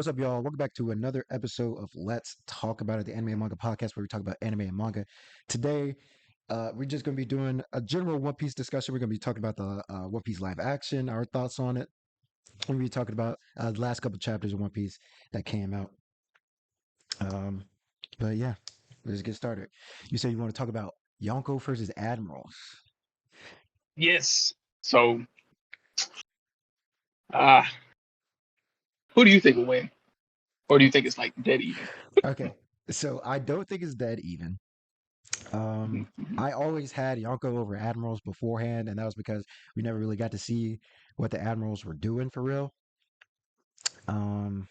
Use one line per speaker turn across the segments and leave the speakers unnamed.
What's up, y'all? Welcome back to another episode of Let's Talk About It, the anime and manga podcast where we talk about anime and manga. Today, we're just going to be doing a general One Piece discussion. We're going to be talking about the One Piece live action, our thoughts on it. We're going to be talking about the last couple chapters of One Piece that came out. Um, but yeah, let's get started. You said you want to talk about Yonko versus Admirals.
Yes. So, uh, who do you think will win? Or do you think it's like dead even?
Okay, so I don't think it's dead even. Um,
Mhm.
I always had Yonko over Admirals beforehand, and that was because we never really got to see what the Admirals were doing for real. Um,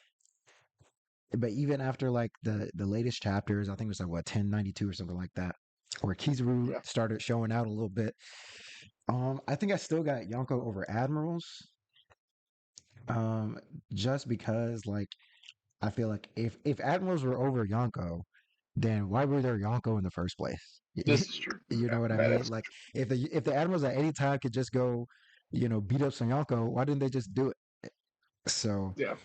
but even after like the latest chapters, I think it was like what 1092 or something like that, where Kizaru
Yeah.
started showing out a little bit. I think I still got Yonko over Admirals. Um, just because like I feel like if Admirals were over Yonko, then why were there Yonko in the first place?
This is true.
You know
Yeah,
what I mean?
that's
Like if the Admirals at any time could just go, beat up some Yonko, why didn't they just do it? So
yeah.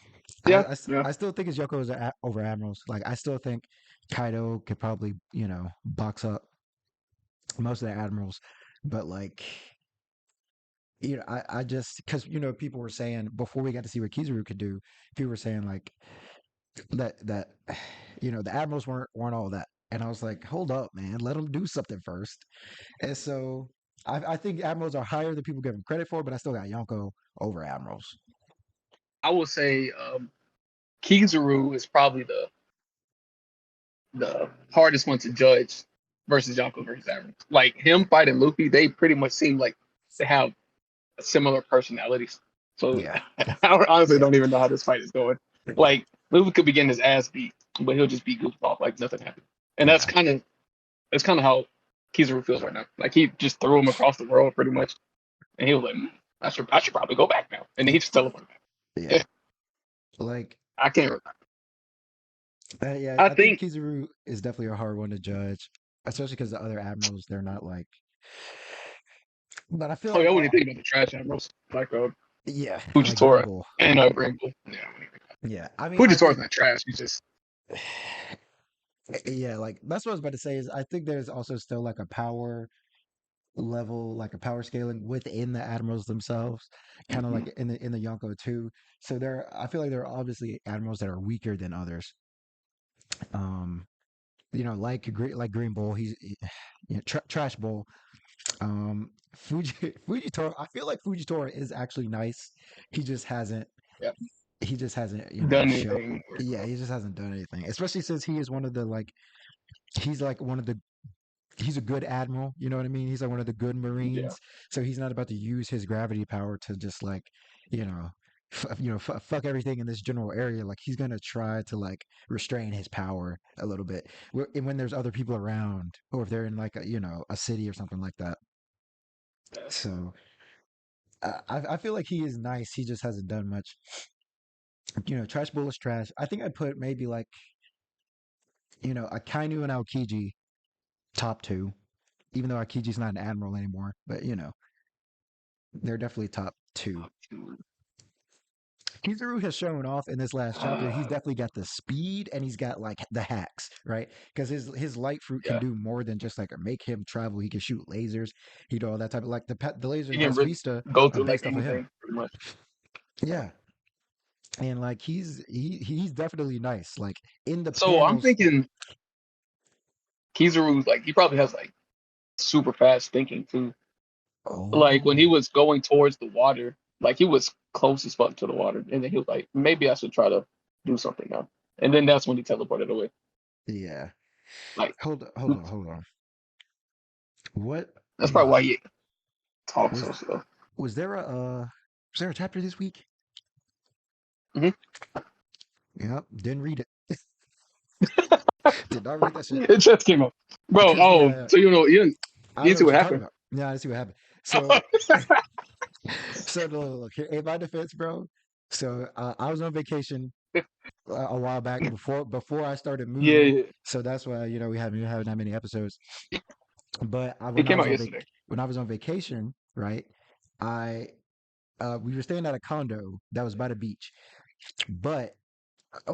Yeah. Yeah.
I still think it's Yoko over Admirals. Like I still think Kaido could probably box up most of the Admirals, but like I just because people were saying before we got to see what Kizaru could do, people were saying like that the Admirals weren't all that, and I was like, hold up, man, let them do something first. And so I think Admirals are higher than people give them credit for, but I still got Yonko over Admirals.
I will say Kizaru is probably the hardest one to judge versus Yonko versus Admiral. Like him fighting Luffy, they pretty much seem like they have similar personalities. So
Yeah,
I honestly
yeah,
don't even know how this fight is going. Like Luffy could be getting his ass beat, but he'll just be goofed off like nothing happened. And
yeah,
that's kind of how Kizaru feels right now. Like he just threw him across the world pretty much, and he was like, I should probably go back now." And then he just teleported
yeah.
back.
Like,
I can't.
yeah,
I
I think
think.
Kizaru is definitely a hard one to judge, especially because the other admirals they're not like. But I feel
Oh
like
yeah, when
all,
you think about the trash admirals, like
yeah, like Green
Fujitora
Bull.
and Green Bull. Yeah,
Yeah, I mean, I
Fujitora's
think,
not trash. He's just
yeah, like that's what I was about to say is I think there's also still like a power level, like a power scaling within the admirals themselves, kind of
mhm.
like in the Yonko too. So I feel like there are obviously admirals that are weaker than others. Um, like Green Bull, Trash Bull. Fujitora, I feel like Fujitora is actually nice. He just hasn't
Yeah,
he just hasn't,
done
show
anything.
yeah, he just hasn't done anything. Especially since he is one of the like he's like one of the he's a good admiral, you know what I mean? He's like one of the good
Yeah,
marines. So he's not about to use his gravity power to just like, you know, fuck everything in this general area. Like he's gonna try to like restrain his power a little bit. And when there's other people around, or if they're in like a city or something like that.
yeah.
So I feel like he is nice. He just hasn't done much. Trash Bull is trash. I think I put maybe like a Kainu and Aokiji top two, even though Aokiji's not an admiral anymore. But they're definitely top two. Kizaru has shown off in this last chapter. He's definitely got the speed and he's got like the hacks, right? Because his light fruit can
Yeah,
do more than just like make him travel. He can shoot lasers. He do all that type of like the lasers
he
in
can
Past
really
Vista
go
are
through like
based off of him.
anything pretty much.
Yeah, and like he's definitely nice. Like in the
So I'm
panels.
thinking Kizaru's like he probably has like super fast thinking too. Like when he
Oh,
was going towards the water, like he was close as fuck to the water, and then he was like, maybe I should try to do something now. And then that's when he teleported away.
yeah.
Like
Hold on. What
that's probably
was
why he talks
was
so slow.
was there a chapter this week?
Hmm.
Yep, didn't read it. Did not read that shit
It just came up, bro.
because
Oh,
yeah,
so
I
you
know
see
what
what
you're talking
happened?
about. Yeah, I see what happened. So so look, here, in my defense, bro. So I was on vacation a while back before I started
Yeah,
moving.
yeah.
So that's why we haven't having that many episodes. But
It came out yesterday.
when I was on vacation, right? I we were staying at a condo that was by the beach, but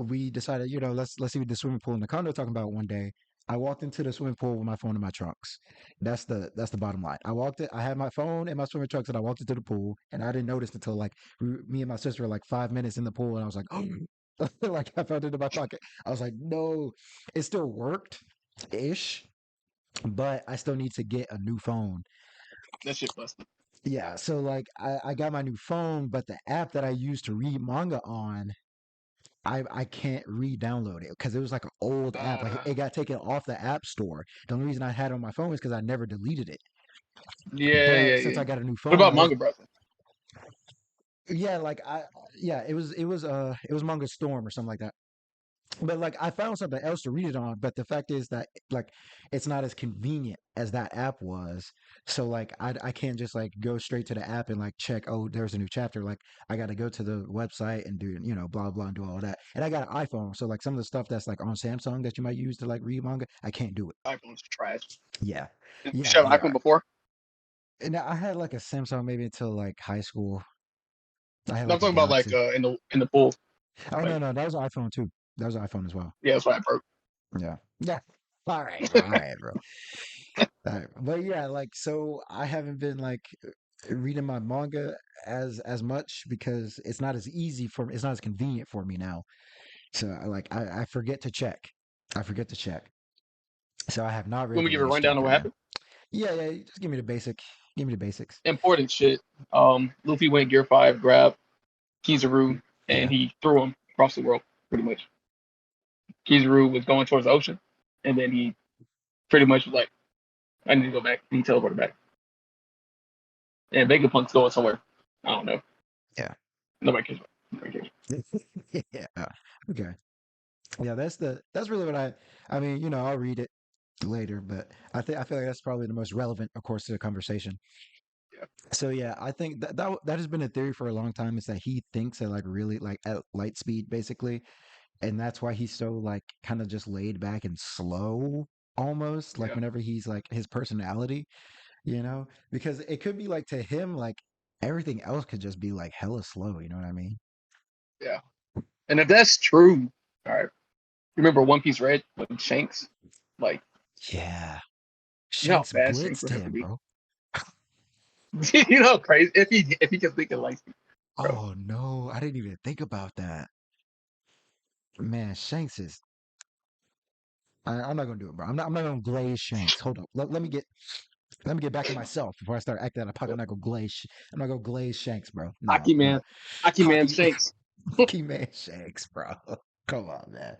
we decided, let's see what the swimming pool in the condo talking about one day. I walked into the swimming pool with my phone in my trunks. That's the bottom line. I had my phone in my swimming trunks, and I walked into the pool, and I didn't notice until like me and my sister were like 5 minutes in the pool, and I was like, oh, like I felt it in my pocket. I was like, no, it still worked ish, but I still need to get a new phone.
That shit busted.
Yeah, so like I got my new phone, but the app that I used to read manga on, I can't re-download it because it was like an old app. Like
Uh,
it got taken off the app store. The only reason I had it on my phone is because I never deleted it.
yeah, yeah,
But since
yeah.
I got a new
What
phone,
about Manga Brother?
yeah, like it was Manga Storm or something like that. But like I found something else to read it on, but the fact is that like it's not as convenient as that app was. So like I can't just like go straight to the app and like check, oh, there's a new chapter. Like I got to go to the website and do, blah blah and do all that. And I got an iPhone, so like some of the stuff that's like on Samsung that you might use to like read manga, I can't do it.
iPhone's trash.
Yeah.
Did you
Yeah,
have an
yeah.
iPhone before?
And I had like a Samsung maybe until like high school. I had
No, I'm
like a
talking about like
Galaxy.
in the pool.
Oh no,
Like,
no, that was an iPhone too. That was an iPhone as well.
yeah, that's why I broke.
Yeah. Yeah. All right, bro. All right, bro. But yeah, like so I haven't been like reading my manga as much because it's not as easy for me. It's not as convenient for me now. So I forget to check. I forget to check. So I have not
You want
read
me
the
to give a
latest
rundown of
chapter,
what
man.
happened?
Yeah, yeah. Just give me the basic. Give me the basics.
Important shit. Luffy went Gear 5, grabbed Kizaru, and
Yeah.
he threw him across the world, pretty much. Kizaru was going towards the ocean, and then he pretty much was like, I need to go back. And he teleported back. And Vegapunk's going somewhere. I don't know.
Yeah.
Nobody cares. Nobody cares.
Yeah. Okay. Yeah, that's really what I mean, I'll read it later, but I feel like that's probably the most relevant, of course, to the conversation.
Yeah.
So yeah, I think that has been a theory for a long time is that he thinks at like really like at light speed basically, and that's why he's so like kind of just laid back and slow almost like
Yeah.
whenever he's like his personality, because it could be like to him like everything else could just be like hella slow, you know what I mean?
Yeah. And if that's true, all right. Remember One Piece Red with Shanks? Like,
Yeah.
you know how
Shanks
fast Shanks
blitzed
would have to
him,
be?
bro.
You know how crazy if he can think of like, bro.
Oh no, I didn't even think about that. Man, Shanks is. I'm not gonna do it, bro. I'm not gonna glaze Shanks. Hold up. Let me get back to myself before I start acting out of pocket. I'm not gonna glaze. I'm not gonna glaze Shanks, bro. No,
Hockey
no.
man. Hockey man
Hockey,
Shanks.
hockey man Shanks, bro. Come on, man.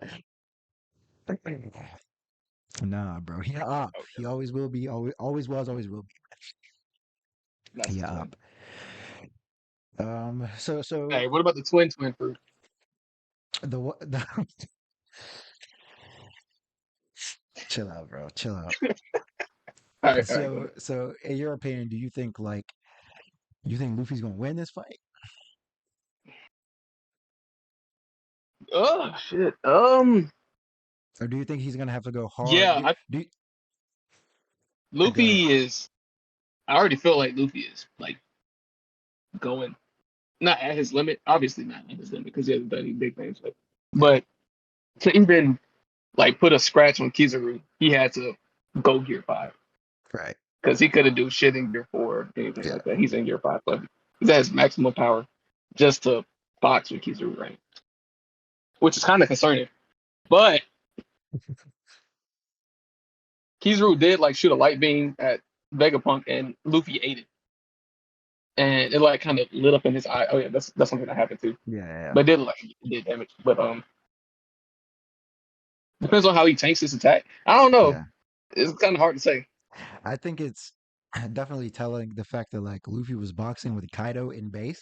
Nah, bro. He up.
Oh,
He always will be. Always was. Always will
that's
be.
the
He
twin.
up. So
Hey, what about the twin fruit?
the chill out, bro. Chill out.
All right, go
So
ahead.
so in your opinion, do you think Luffy's gonna win this fight?
Oh shit.
Or do you think he's gonna have to go hard?
Yeah,
Go ahead.
Luffy is. I already feel like Luffy is like going not at his limit. Obviously not at his limit because he hasn't done any big things.
Yeah.
But to even like put a scratch on Kizaru, he had to go Gear 5
Right.
because he couldn't do shit in Gear 4 or anything
Yeah.
like that. He's in Gear 5, but he's at his maximum power just to box with Kizaru, right? Which is kind of concerning. But Kizaru did like shoot a light beam at Vegapunk, and Luffy ate it, and it like kind of lit up in his eye. Oh yeah, that's something that happened too.
Yeah. Yeah.
But it did damage. But depends on how he tanks his attack. I don't know.
Yeah.
It's kind of hard to say.
I think it's definitely telling the fact that like Luffy was boxing with Kaido in base.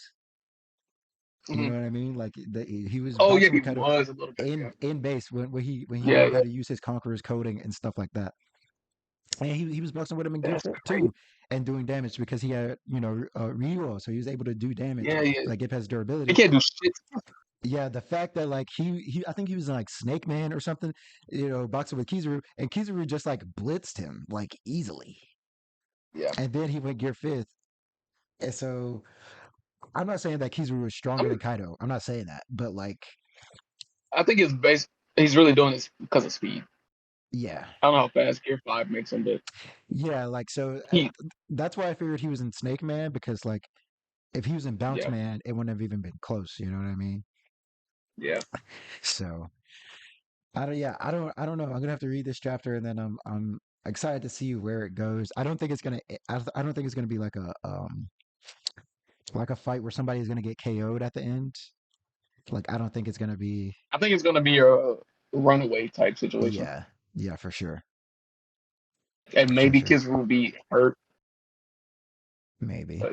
You
Hmm.
know what I mean? Like he was
Oh yeah,
boxing
he
with Kaido
was a little bit. Yeah,
in base when he
yeah,
learned how
yeah.
to use his Conqueror's coding and stuff like that. And he was boxing with him in Gear
That's
4
crazy.
too, and doing damage because he had reroll, so he was able to do damage
Yeah, yeah.
like it has
He
durability.
can't do shit.
Yeah, the fact that like he I think he was in like Snake Man or something, boxing with Kizaru, and Kizaru just like blitzed him like easily,
Yeah.
and then he went Gear 5th. And so I'm not saying that Kizaru is
I
stronger than
mean,
Kaido. I'm not saying that, but like
I think it's based. He's really doing this because of speed.
Yeah.
I don't know how fast Gear 5 makes him, but
Yeah, like so
he,
that's why I figured he was in Snake Man because like if he was in Bounce
yeah,
Man, it wouldn't have even been close, you know what I mean?
yeah.
So I don't know. I'm gonna have to read this chapter and then I'm excited to see where it goes. I don't think it's gonna I don't think it's gonna be like a fight where somebody is gonna get KO'd at the end. Like I don't think it's gonna be
I think it's gonna be a runaway type situation,
yeah, yeah, for sure.
and
For
maybe
sure.
Kids will be hurt,
Maybe.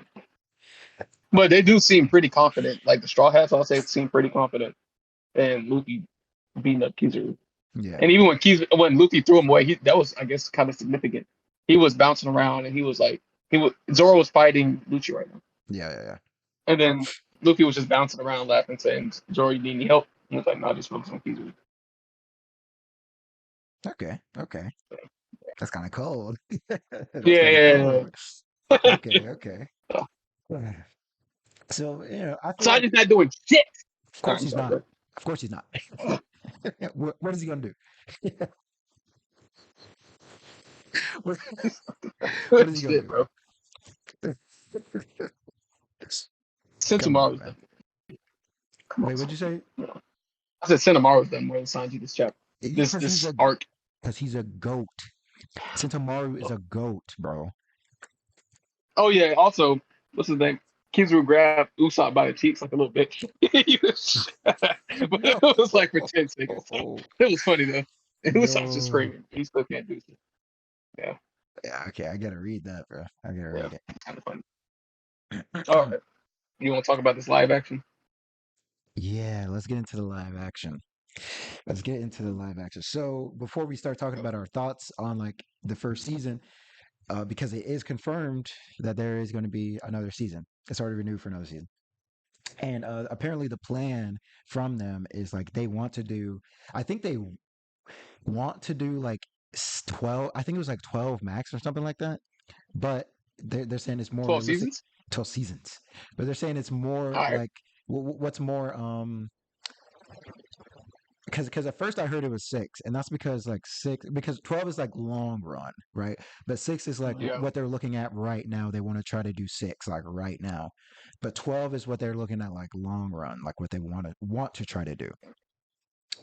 but they do seem pretty confident. Like the Straw Hats, I'll say, seem pretty confident, and Luffy beating up Kizaru.
Yeah.
And even when Luffy threw him away, that was, I guess, kind of significant. He was bouncing around, and he was like, Zoro was fighting Lucci right now,
Yeah, yeah,
and then Luffy was just bouncing around, laughing, saying, "Zoro, you need any help?" He was like, "No, just focus on Kizaru."
yeah. Okay. Okay. That's kind of cold. That's
Yeah,
kind of
yeah,
cold.
yeah.
Okay, okay. So, I feel like
Sanji's not doing shit.
of
All right,
course
I'm
he's
sorry,
not.
bro.
Of course he's not. What is he gonna do? what, what is he gonna
Shit, bro.
do? Come on,
Sentomaru's
man.
done. Come on,
Wait, what'd you
Sanji.
say?
I said Sentomaru's done more than Sanji this chapter. This
Because
this arc.
he's a goat. Sentamaru is a goat, bro.
Oh yeah. Also, what's his name? Kizaru grabbed Usopp by the cheeks like a little bitch. But it
No.
was like for 10 seconds. It was funny though. Usopp's just
No.
screaming. He still can't do shit. Yeah,
Yeah, okay, I gotta read that, bro. I gotta
yeah.
read it.
Kind of funny. All right. You want to talk about this live action?
Yeah, let's get into the live action. Let's get into the live action. So before we start talking about our thoughts on like the first season, because it is confirmed that there is going to be another season. It's already renewed for another season. And apparently the plan from them is like they want to do, I think they want to do like 12, I think it was like 12 max or something like that. But they're saying it's more
12
realistic,
seasons?
12 seasons. But they're saying it's more
All right.
like, what's more, because at first I heard it was six, and that's because like six because 12 is like long run, right? But six is like
Yeah.
what they're looking at right now. They want to try to do six like right now, but 12 is what they're looking at like long run, like what they want to try to do.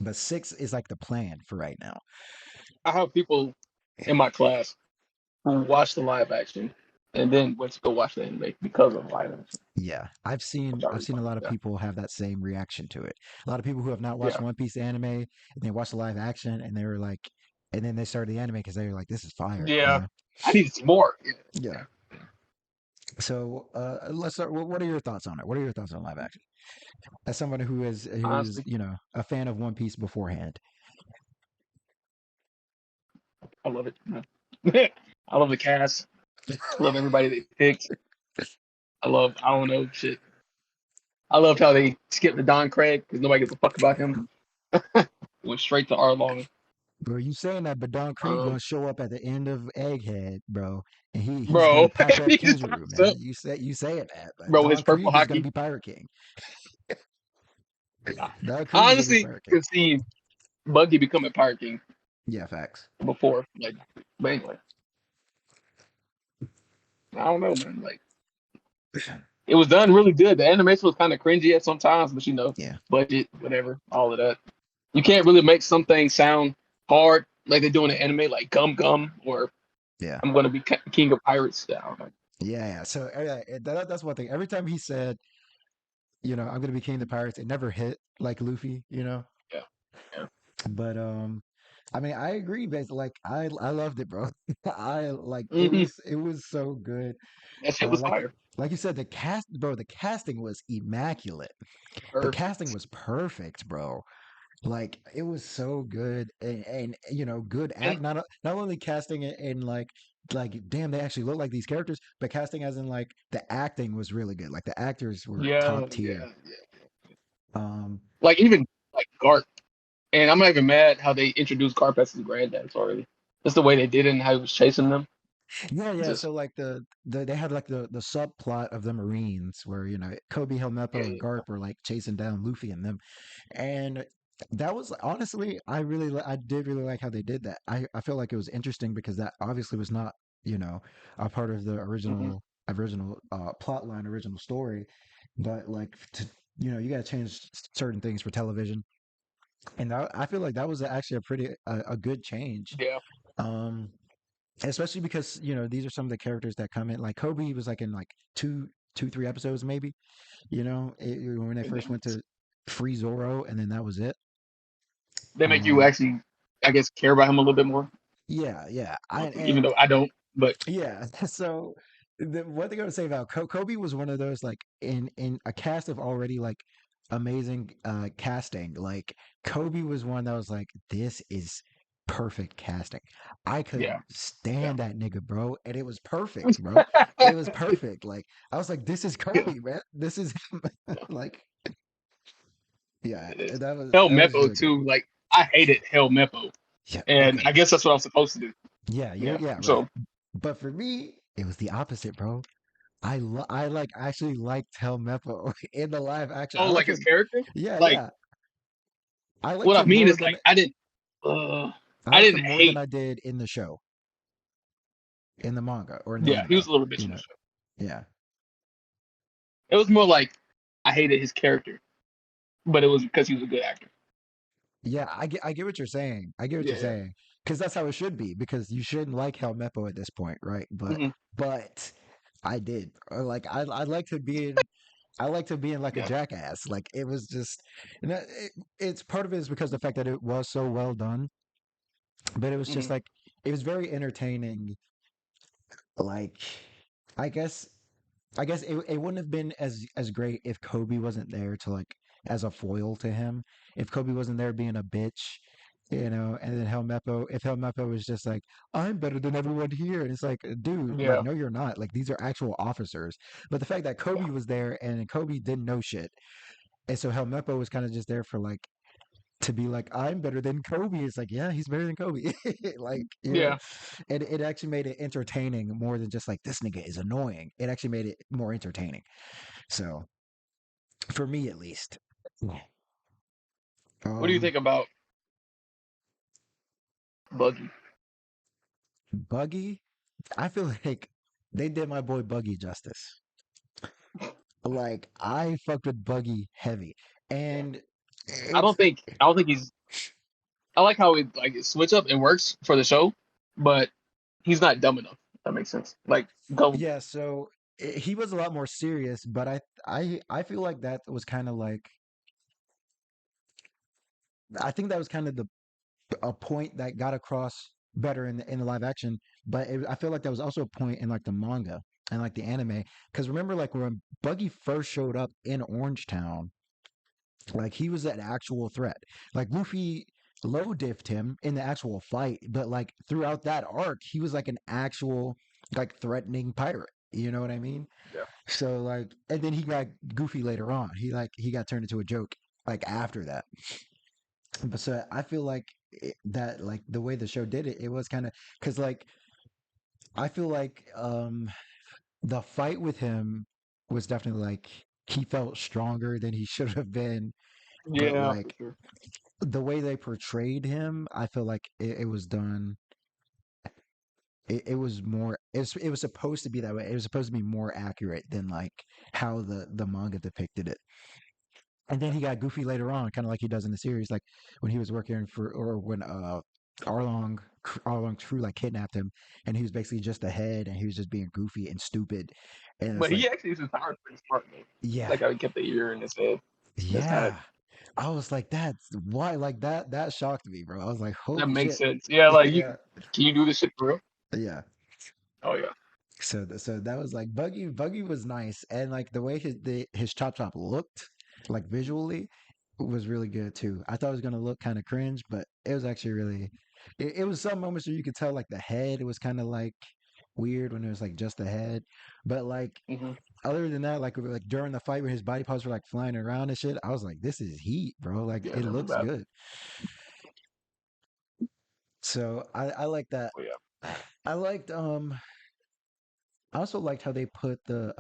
But six is like the plan for right now.
I have people in my class who watch the live action and then went to go watch the anime because of live action,
Yeah, I've
which
seen
I
I've
really
seen a
fuck
lot
with.
of
Yeah.
people have that same reaction to it. A lot of people who have not watched
Yeah.
One Piece anime and they watched the live action and they were like, and then they started the anime because they were like, this is fire, you
Yeah.
know?
I need to see more. Yeah.
Yeah.
Yeah.
So let's start. What are your thoughts on it? What are your thoughts on live action? As someone who is
Honestly,
a fan of One Piece beforehand.
I love it. Yeah. I love the cast. I love everybody they picked. I don't know, shit. I loved how they skipped the Don Craig because nobody gives a fuck about him. Went straight to Arlong.
Bro, you saying that, but Don Krieg
Um,
gonna show up at the end of Egghead, bro, and he's gonna
bro,
pack up
he just
Kizaru,
pops
man.
up,
You saying that, but
bro, with his
Don
purple
Krieg is gonna
hockey.
be Pirate King. Don Krieg
I
is gonna be
honestly
Pirate King.
could see Buggy becoming Pirate King
Yeah, facts.
before, like, but anyway, I don't know, man. Like, it was done really good. The animation was kind of cringy at some times, but
Yeah,
budget, whatever, all of that. You can't really make something sound hard like they do in an anime, like Gum Gum or
yeah,
I'm gonna be King of Pirates. I don't know.
yeah, yeah. So that's one thing. Every time he said, I'm gonna be King of the Pirates, it never hit like Luffy.
Yeah, yeah.
But I mean, I agree, basically. Like, I loved it, bro. I like
Hmm.
it was so good.
That shit
Uh,
was
like
fire.
like you said, the cast, bro. The casting was immaculate. The casting
Perfect.
was perfect, bro. Like it was so good, and good
And
act. Not only casting it in like damn, they actually look like these characters, but casting as in like the acting was really good. Like the actors were
yeah,
top tier.
yeah, yeah.
Um,
Like even like Garp. And I'm not even mad how they introduced Garp as his granddad already. Just the way they did it and how he was chasing them.
Yeah, yeah.
Just
So like they had like the subplot of the Marines where Kobe
yeah,
Helmeppo and
yeah,
Garp were like chasing down Luffy and them, and That was honestly, I did really like how they did that. I felt like it was interesting because that obviously was not, you know, a part of the
Hmm.
original plot line, original story, but like to, you got to change certain things for television, and I feel like that was actually a good change.
Yeah.
Um, Especially because these are some of the characters that come in. Like Kobe was like in like two, 3 episodes maybe. When they
And
first
then
went to Free Zoro, and then that was it.
they make you
Um,
actually, I guess, care about him a little bit more.
yeah, yeah.
Even though I don't, but
Yeah. So what they're gonna say about Kobe was one of those like in a cast of already like amazing casting. Like Kobe was one that was like, this is perfect casting. I could
yeah, yeah.
stand that nigga, bro, and it was perfect, bro. It was perfect. Like I was like, this is
Yeah.
Kobe, man. This is him. Like, yeah,
It is. Hell
that was
Meppo
really good.
too. Like I hated Hell Meppo,
Yeah.
and I
Okay.
guess that's what I'm supposed to do.
Yeah.
Yeah.
Yeah. Right.
So,
But for me, it was the opposite, bro. I like actually liked Helmeppo in the live action. I
oh,
like
like his
him.
character.
Yeah,
Like
yeah. I liked
what I
him
mean
more
is
than
like I didn't.
I
I
liked him
didn't
more than
hate.
I did in the show, in the manga or in the
Yeah, he
anime.
was a little bitch
You
in the
know.
show.
Yeah.
It was more like I hated his character, but it was because he was a good actor.
Yeah, I get what you're saying. I get what you're
Yeah.
saying. Because that's how it should be. Because you shouldn't like Helmeppo at this point, right? But
Hmm.
but I did. Like I liked him being like a
Yeah.
jackass. Like it was just, it's part of it is because the fact that it was so well done, but it was
Hmm.
just like it was very entertaining. Like, I guess, it wouldn't have been as great if Kobe wasn't there to like as a foil to him. If Kobe wasn't there being a bitch, and then Helmeppo, if Helmeppo was just like, I'm better than everyone here, and it's like, dude, like,
Yeah.
no, you're not. Like, these are actual officers. But the fact that
Yeah.
Kobe was there and Kobe didn't know shit, and so Helmeppo was kind of just there for like to be like, I'm better than Kobe. It's like, yeah, he's better than Kobe. Like,
Yeah.
and it actually made it entertaining more than just like this nigga is annoying. It actually made it more entertaining. So for me at least. Yeah.
What do you
Um,
think about Buggy?
Buggy, I feel like they did my boy Buggy justice. Like I fucked with Buggy heavy,
Yeah.
and
I
it's
don't think. I don't think he's. I like how it like it switch up and works for the show, but he's not dumb enough. If that makes sense. Like gullible.
yeah. So he was a lot more serious, but I feel like that was kind of like I think that was kind of the a point that got across better in the live action. But I feel like that was also a point in like the manga and like the anime. Because remember, like when Buggy first showed up in Orange Town, like he was an actual threat. Like Luffy low diffed him in the actual fight, but like throughout that arc, he was like an actual like threatening pirate. You know what I mean?
Yeah.
So like, and then he got goofy later on. He got turned into a joke like after that. But so I feel like that like the way the show did it, it was kind of because like I feel like the fight with him was definitely like he felt stronger than he should have been, but
Yeah, for
like
sure.
the way they portrayed him, I feel like it was done. It was more. It was supposed to be that way. It was supposed to be more accurate than like how the manga depicted it. And then
Yeah.
he got goofy later on, kind of like he does in the series, like when he was working for, or when Arlong's crew like kidnapped him, and he was basically just a head, and he was just being goofy and stupid, and
But
it's
he
like,
actually is his power pretty smart, man.
yeah,
Like how he kept the ear in his head. That's kind of
yeah. I was like, that's why, like that. That shocked me, bro. I was like,
that
holy
makes
shit.
sense. Yeah, like you
Yeah,
can you do this shit for real?
yeah.
Oh yeah.
So that was like Buggy was nice, and like the way his chop chop looked, like visually, was really good too. I thought it was gonna look kind of cringe, but it was actually really. It was some moments where you could tell like the head was kind of like weird when it was like just the head, but like
Hmm.
other than that, like during the fight when his body parts were like flying around and shit, I was like, this is heat, bro. Like
Yeah,
it
during the
looks
battle.
good. So I like that.
Oh yeah.
I liked I also liked how they put the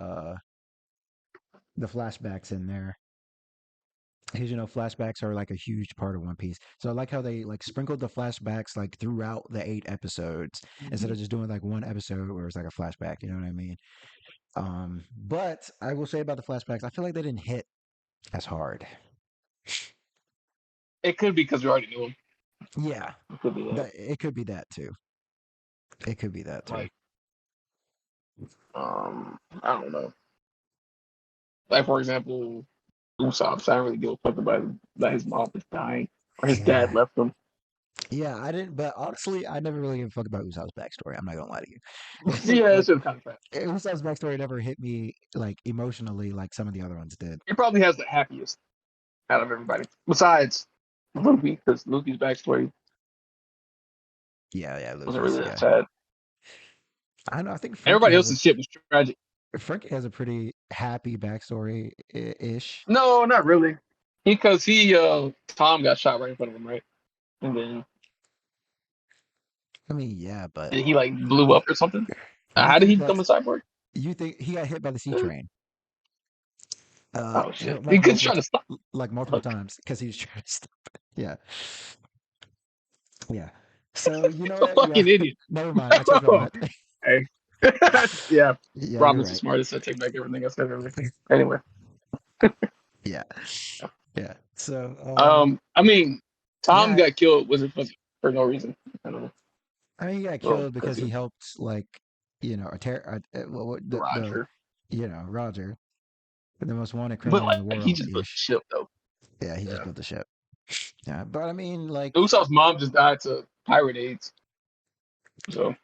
flashbacks in there. Because flashbacks are like a huge part of One Piece. So I like how they like sprinkled the flashbacks like throughout the 8 episodes instead
Mhm.
of just doing like one episode where it's like a flashback. You know what I mean? But I will say about the flashbacks, I feel like they didn't hit as hard.
It could be because we already knew him.
Yeah,
It could be that.
that it could be that too. It could be that too.
Like, I don't know. Like for example, Usopp, I don't really give a fuck about that his mom is dying or his dad
Yeah,
left him.
yeah. I didn't, but honestly, I never really gave a fuck about Usopp's backstory. I'm not gonna lie to you.
Yeah, it's
Like
just kind of fat.
Usopp's backstory never hit me like emotionally like some of the other ones did.
He probably has the happiest out of everybody, besides Luffy, because Luffy's backstory
Yeah, yeah,
wasn't
Luffy's.
really that
Yeah,
sad.
I know. I think Frankie
Everybody
has a
else's shit was tragic.
pretty happy backstory ish.
No, not really. Because Tom got shot right in front of him, right? And then
I mean, yeah, but
he like blew up or something.
you
How did he
think
become
that's
a cyborg?
you think he got hit by the C train?
Oh shit!
Like
Because
multiple
trying to stop.
like multiple
Look,
times because he was trying to stop it. Yeah, yeah. So you know
a
what? Yeah,
fucking idiot.
never mind. I changed my mind.
Hey, yeah,
Yeah, you're
Robin's the
right.
smartest. I take back everything I said earlier. Anyway,
Yeah, yeah. So
I mean, Tom
yeah,
got killed was it for no reason? I don't know.
I mean, he got
Well,
killed
because
because
he
he
was
helped like the
Roger,
Roger, the most wanted
but
criminal in the
he
world
just built the
ish.
ship though.
Yeah, he just
Yeah,
built the ship. Yeah, but I mean, like,
Usopp's mom just died to pirate AIDS. So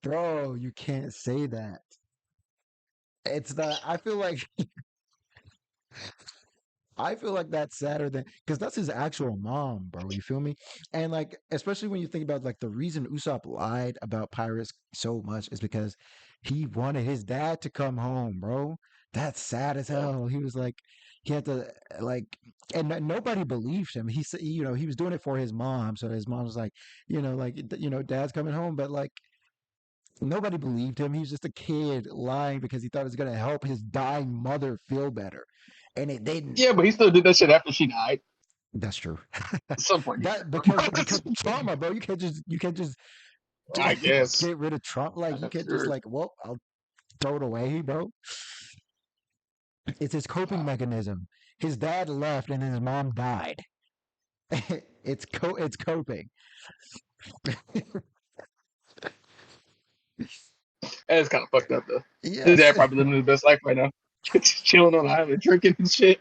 bro, you can't say that. It's the I feel like that's sadder than because that's his actual mom, bro. You feel me? And like, especially when you think about like the reason Usopp lied about pirates so much is because he wanted his dad to come home, bro. That's sad as
yeah,
hell. He was like, he had to like, and nobody believed him. He said, he was doing it for his mom. So his mom was like, dad's coming home, but like nobody believed him. He was just a kid lying because he thought it was gonna help his dying mother feel better, and it didn't.
yeah, but he still did that shit after she died.
That's true.
At some point, he
That
did.
because trauma, bro. You can't just
I guess.
get rid of trauma. Like you
I'm
can't just
sure.
like, well, I'll throw it away, bro. It's his coping
Nah.
mechanism. His dad left and his mom died. It's coping.
That's kind of fucked up though. His
Yes.
dad probably living his best life right now, just chilling on the island, drinking and shit.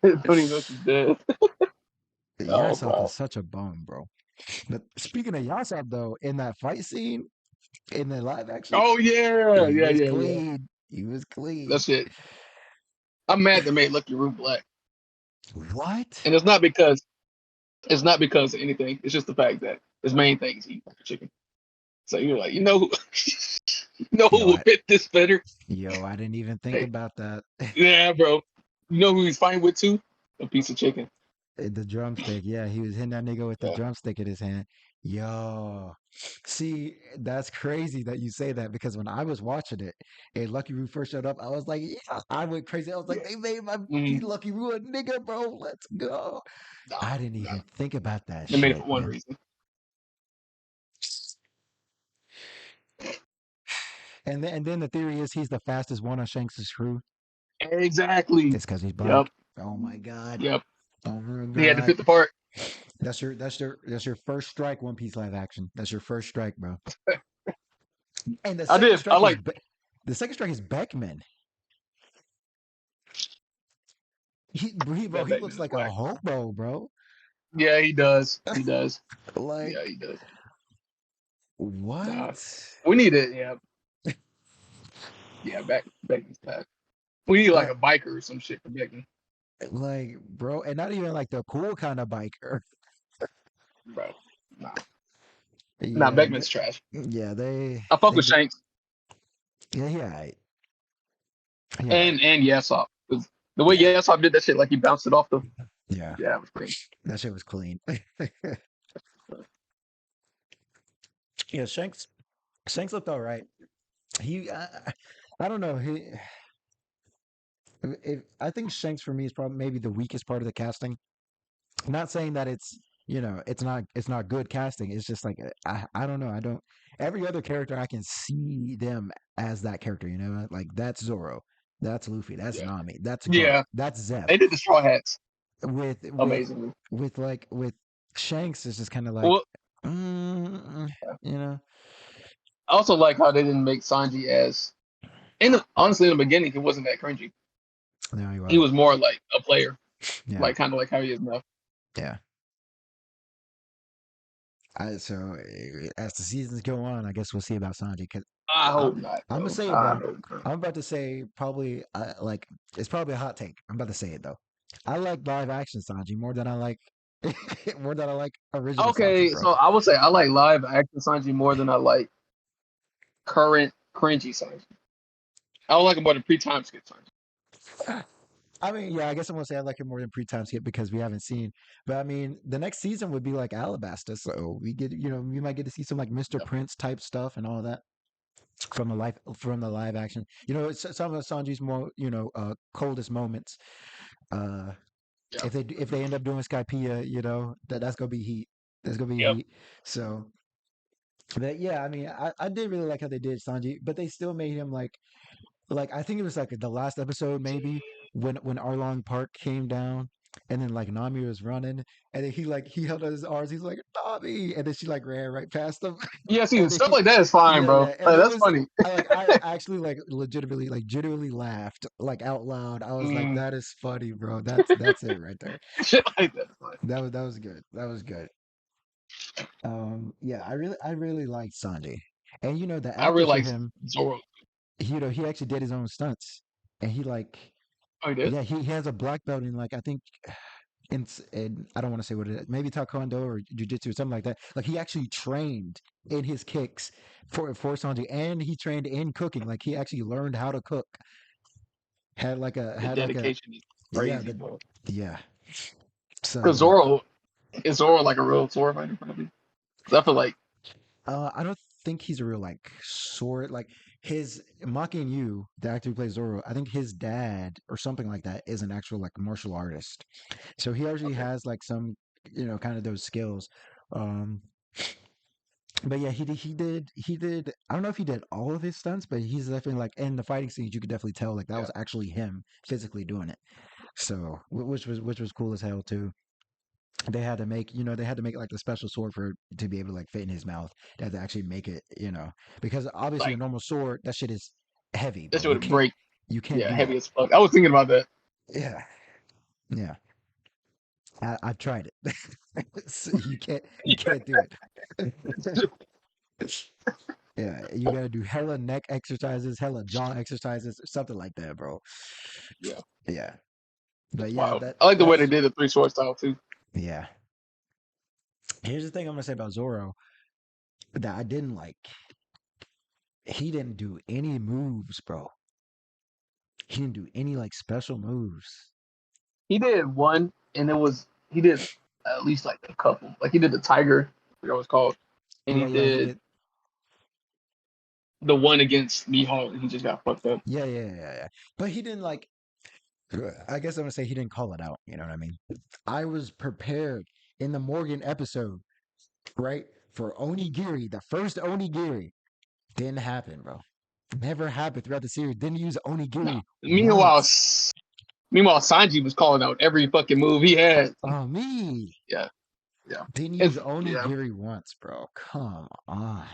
Don't even know she's dead. Oh
Yasopp is
wow.
such a bum, bro. But speaking of Yasopp, though, in that fight scene in the live action,
Oh yeah,
he
yeah,
was
yeah, yeah.
clean. He was clean.
That's it. I'm mad they made Lucky Root black,
What?
and it's not because of anything. It's just the fact that his main thing is eating chicken. So you're like, you know who
Yo,
will fit this better?
I didn't even think
Hey,
about that.
yeah, bro. You know who he's fighting with too? A piece of chicken.
The drumstick, yeah, he was hitting that nigga with the
Yeah.
drumstick in his hand. Yo, see, that's crazy that you say that because when I was watching it and Lucky Roo first showed up, I was like, yeah, I went crazy. I was like,
Yeah.
they made my
Mm,
Lucky Roo a nigga, bro. Let's go.
nah,
I didn't
nah.
even think about that
They made it
shit,
for one
man.
reason.
And then the theory is he's the fastest one on Shanks' crew.
Exactly.
It's because he's
Yep.
black. Oh my god.
Yep.
Oh my
He had to
god.
fit the part.
That's your first strike. One Piece live action. That's your first strike, bro. And the
I
second
did. I
strike is
like
the second strike is Beckman. Bro,
that
he
Batman
looks
is
like a
whack.
hobo, bro.
Yeah, he does. He does. Yeah,
Like
he does. Nah.
what?
We need it. Yeah. Yeah, Batman's bad. We need like
Uh,
a biker or some shit for Batman.
like bro, and not even like the cool kind of biker.
Bro. Nah. Nah,
Yeah,
Batman's trash.
yeah, they
I fuck
they
with
did.
Shanks
Yeah, yeah, yeah,
and Yasop. 'Cause the way
yeah,
Yasop did that shit, like he bounced it off the
yeah.
yeah, it was clean.
That shit was clean. Yeah, Shanks looked all right. He, I don't know. I think Shanks for me is probably maybe the weakest part of the casting. Not saying that it's it's not good casting. It's just like I don't know. I don't every other character I can see them as that character. You know, like that's Zoro, that's Luffy, that's
Yeah,
Nami, that's Garp,
yeah.
that's Zeph.
They did the Straw Hats
With
amazingly.
with Shanks is just kind of like
Well,
mm, you know.
I also like how they didn't make Sanji as. And honestly, in the beginning, he wasn't that cringy.
No, he
He
wasn't.
was more like a player,
Yeah,
like kind of like how he is now.
yeah. So as the seasons go on, I guess we'll see about Sanji. Cause
I
I,
hope not,
I'm gonna
though.
say it,
I
bro.
hope not.
I'm about to say probably like it's probably a hot take. I'm about to say it though. I like live action Sanji more than I like more than I like original Sanji,
Okay,
bro.
so I would say I like live action Sanji more than I like current cringy Sanji. I would like him more than pre-time skip Sanji.
I mean, yeah, I guess I'm gonna say I like it more than pre-time skip because we haven't seen. But I mean, the next season would be like Alabasta, so we get we might get to see some like Mr.
Yep,
Prince type stuff and all of that from the live action. Some of Sanji's more coldest moments. Uh,
yep,
if they end up doing Skypiea, that's gonna be heat. That's gonna be
yep.
heat. So, but yeah, I mean, I did really like how they did Sanji, but they still made him like I think it was like the last episode maybe when Arlong Park came down and then like Nami was running and then he held out his arms, he's like Nami, and then she like ran right past him.
Yeah, see,
And then
stuff like that is fine,
yeah,
bro.
yeah, and
Like,
it
that's
was
funny.
I actually like legitimately like genuinely laughed like out loud. I was like,
Mm,
that is funny, bro. That's it right there.
shit like that is fine.
That was good. That was good. Yeah, I really liked Sanji, and the
I
actor
really
for
like
him,
Zoro.
he actually did his own stunts, and he like
Oh, he did?
yeah, he has a black belt in like I think in I don't want to say what it is, maybe Taekwondo or Jiu-Jitsu or something like that. Like he actually trained in his kicks for Sanji, and he trained in cooking. Like he actually learned how to cook.
The
Had like a
dedication is
yeah
crazy,
the
bro.
yeah.
Because
So
Zoro, is Zoro like a real sword fighter, probably? Because I feel like,
I don't think he's a real like sword like his Mocking You, the actor who plays Zoro. I think his dad or something like that is an actual like martial artist. So he already
okay,
has like some kind of those skills. Um, but yeah, he did. I don't know if he did all of his stunts, but he's definitely like in the fighting scenes. You could definitely tell like that
yeah.
was actually him physically doing it. So which was cool as hell too. They had to make like the special sword for it to be able to like fit in his mouth. They had to actually make it, because obviously a
Like,
normal sword that shit is heavy,
that
bro.
shit would break.
You can't
Yeah,
do
heavy
that.
as fuck. I was thinking about that.
Yeah, yeah. I've tried it. So you can't do it. Yeah, you gotta do hella neck exercises, hella jaw exercises, or something like that, bro.
Yeah,
Yeah, but yeah,
wow. I like the way they
that's
did the three sword style, too.
yeah. Here's the thing I'm gonna say about Zoro that I didn't like. He didn't do any moves, bro. He didn't do any like special moves.
He did one, and he did at least like a couple. Like, he did the tiger, I forgot what it's called. And he
Yeah, yeah, he
did
did.
the one against Mihawk, and he just got fucked up.
Yeah, yeah, yeah, yeah. But he didn't like. I guess I'm gonna say he didn't call it out. You know what I mean? I was prepared in the Morgan episode, right, for Onigiri. The first Onigiri didn't happen, bro. Never happened throughout the series. Didn't use
No.
Onigiri
Meanwhile,
once.
meanwhile, Sanji was calling out every fucking move he had.
Oh me.
Yeah, yeah.
Didn't use
It's yeah.
Onigiri once, bro. Come on.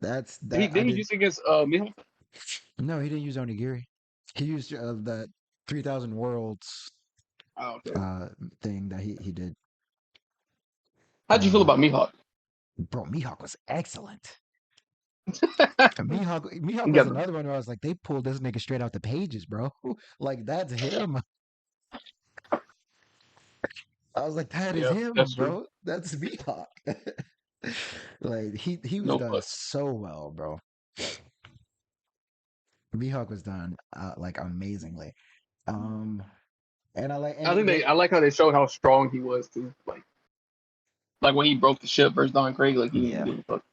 That's
Did he
that I
didn't he
did.
use it against Mihawk?
No, he didn't use Onigiri. He used the 3,000 Worlds
Oh, okay.
uh thing that he did.
How'd you feel
Uh
about Mihawk?
Bro, Mihawk was excellent.
He
Mihawk was
got the
another one where I was like, they pulled this nigga straight out the pages, bro. Like that's him. I was like, that is
yeah,
him,
that's true.
bro. That's Mihawk. Like he was
No
done
question.
so well, bro. Mihawk was done like amazingly. Um, and I like
I
and
think
they
I like how they showed how strong he was too. Like when he broke the ship versus Don Craig, like he didn't
yeah
give a fuck.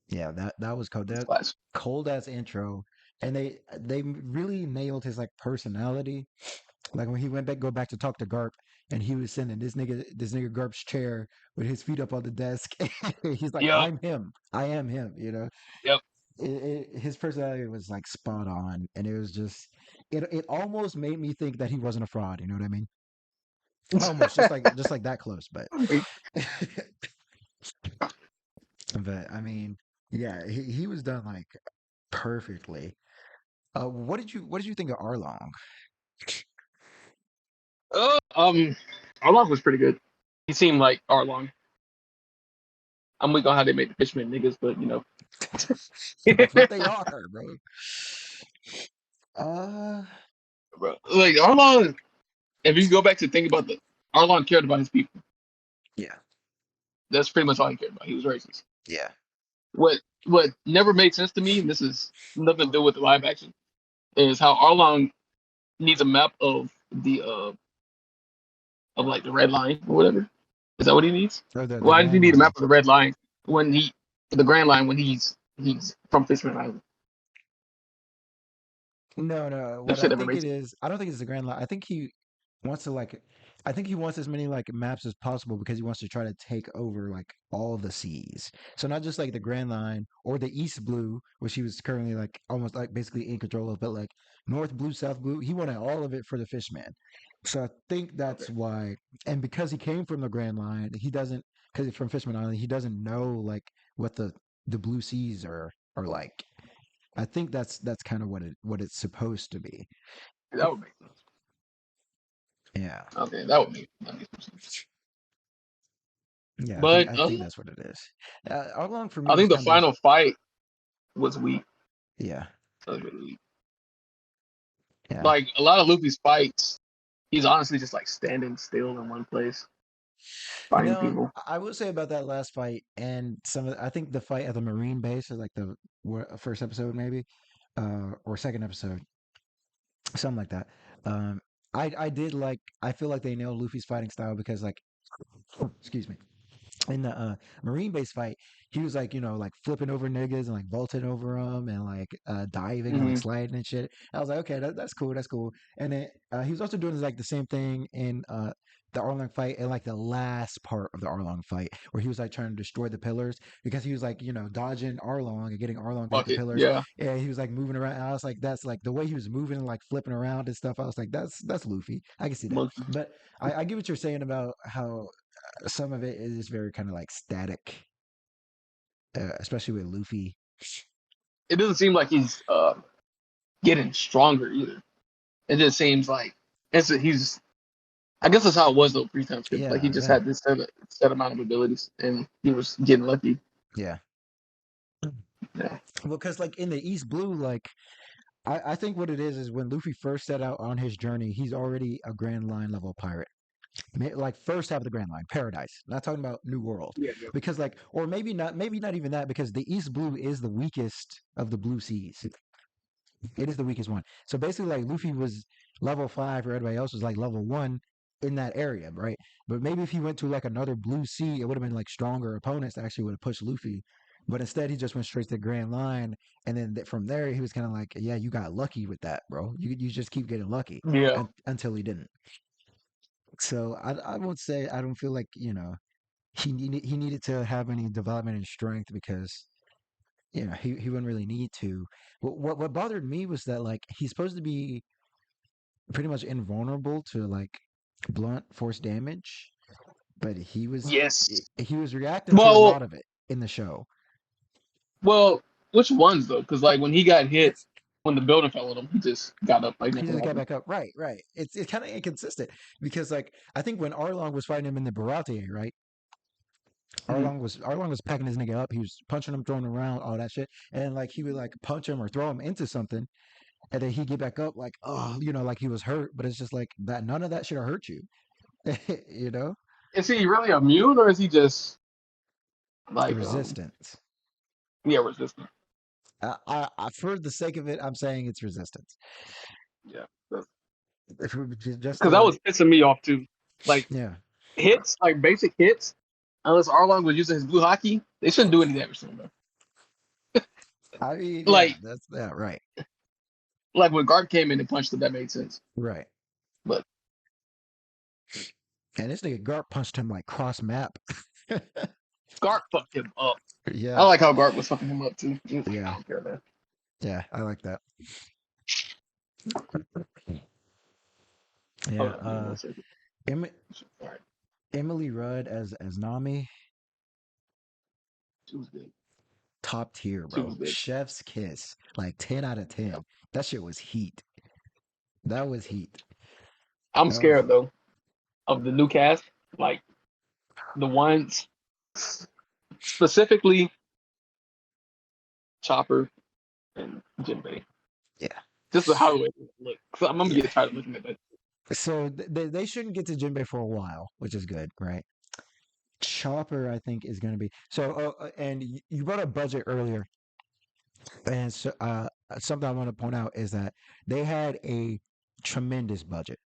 yeah that was cold.
It's
That
class.
cold ass intro. and they really nailed his like personality. Like when he went back, go back to talk to Garp, and he was sitting in this nigga Garp's chair with his feet up on the desk. He's like,
Yep.
"I'm him. I am him."
Yep.
His personality was like spot on, and it was just it almost made me think that he wasn't a fraud. You know what I mean? Almost just like that close, but but I mean, yeah, he was done like perfectly. What did you think of Arlong?
um, Arlong was pretty good. He seemed like Arlong. I'm weak on how they make the fishermen niggas, but
That's what they are, bro. Uh,
bro, like Arlong. If you go back to think about the Arlong cared about his people.
yeah,
That's pretty much all he cared about. He was racist.
yeah.
What never made sense to me, and this is nothing to do with the live action, is how Arlong needs a map of like the red line or whatever. Is that what he needs?
Or the
Why does he
Grand
need a
Line.
map of the red line when he the Grand Line when he's from Fishman Island?
No, no.
That
What
shit
I
never
think
made
it
sense.
is, I don't think it's the Grand Line. I think he wants to like, I think he wants as many like maps as possible because he wants to try to take over like all the seas. So not just like the Grand Line or the East Blue, which he was currently like almost like basically in control of, but like North Blue, South Blue. He wanted all of it for the Fishman. So I think
Okay.
that's why, and because he came from the Grand Line, he doesn't, because he's from Fishman Island, he doesn't know like what the blue seas are like. I think that's kind of what it's supposed to be.
That would make sense.
Yeah.
Okay, that makes more sense.
Yeah, I think
But
I think that's what it is. Arlong for me
I
was
think the
kind of
final fight was weak.
yeah,
That was really weak.
yeah.
Like a lot of Luffy's fights, he's honestly just like standing still in one place, fighting
No,
people.
I will say about that last fight and I think the fight at the Marine base is like the first episode maybe, or second episode, something like that. Um, I did like I feel like they nailed Luffy's fighting style because like excuse me in the marine base fight, he was like, like flipping over niggas and like vaulting over them and like diving and like
Hmm.
sliding and shit. I was like, okay, that's cool, that's cool. And then he was also doing like the same thing in the Arlong fight and like the last part of the Arlong fight where he was like trying to destroy the pillars because he was like, dodging Arlong and getting Arlong back
Fuck
the
it,
pillars.
yeah,
And he was like moving around. And I was like, that's like the way he was moving and like flipping around and stuff. I was like, that's Luffy. I can see that.
monkey.
But I get what you're saying about how some of it is very kind of like static, especially with Luffy.
It doesn't seem like he's getting stronger either. It just seems like he's. I guess that's how it was though pre-time skip. Like he
Yeah,
just
yeah,
had this set amount of abilities, and he was getting lucky.
yeah.
Yeah.
Well, because like in the East Blue, like I think what it is when Luffy first set out on his journey, he's already a Grand Line level pirate. Like first half of the Grand Line, Paradise. Not talking about New World,
Yeah. Yeah.
because like, or maybe not even that, because the East Blue is the weakest of the Blue Seas. It is the weakest one. So basically, like Luffy was level 5, or everybody else was like level 1 in that area, right? But maybe if he went to like another Blue Sea, it would have been like stronger opponents that actually would have pushed Luffy. But instead, he just went straight to the Grand Line, and then from there, he was kind of like, "Yeah, you got lucky with that, bro. You just keep getting lucky."
Yeah.
Until he didn't. So I won't say I don't feel like he needed to have any development in strength because he wouldn't really need to. What bothered me was that like he's supposed to be pretty much invulnerable to like blunt force damage, but
Yes.
he was reacting to a
Well,
lot of it in the show.
well, which ones though? Because like when he got hit, when the building fell on him, he just got up like
He
nothing
just got
happened.
back up. Right, right. It's kind of inconsistent because like I think when Arlong was fighting him in the Baratier, right?
Hmm.
Arlong was packing his nigga up. He was punching him, throwing him around, all that shit. And like he would like punch him or throw him into something, and then he get back up like, oh, like he was hurt. But it's just like that. None of that should have hurt you. you know,
Is he really immune or is he just like
resistance.
yeah, resistant?
For the sake of it, I'm saying it's resistance.
Yeah.
If we just
Because that
to
was pissing me off too. Like
yeah,
hits, like basic hits, unless Arlong was using his blue hockey, they shouldn't do any damage to him. Though.
I mean, yeah,
Like
that's right.
Like when Garp came in and punched him, that made sense.
Right.
But
And this nigga Garp punched him like cross map.
Garp fucked him up. I
Yeah.
like how Garp was fucking him up too. He was like, I
Yeah.
don't care, man.
Yeah. I like that.
Hold
Yeah.
on, give me 1 second.
Em-
All right,
Emily Rudd as Nami,
she was good.
top tier,
She
bro.
was good.
Chef's kiss. Like 10 out of
Yeah.
10. That shit was heat. That was heat.
I'm
That was
scared
heat.
though of the new cast, like the ones specifically Chopper and Jinbei.
Yeah.
Just how it look. So I'm gonna
Yeah.
get tired of looking at that.
So they shouldn't get to Jinbei for a while, which is good, right? Chopper, I think, is going to be so. And you brought up budget earlier, and so something I want to point out is that they had a tremendous budget.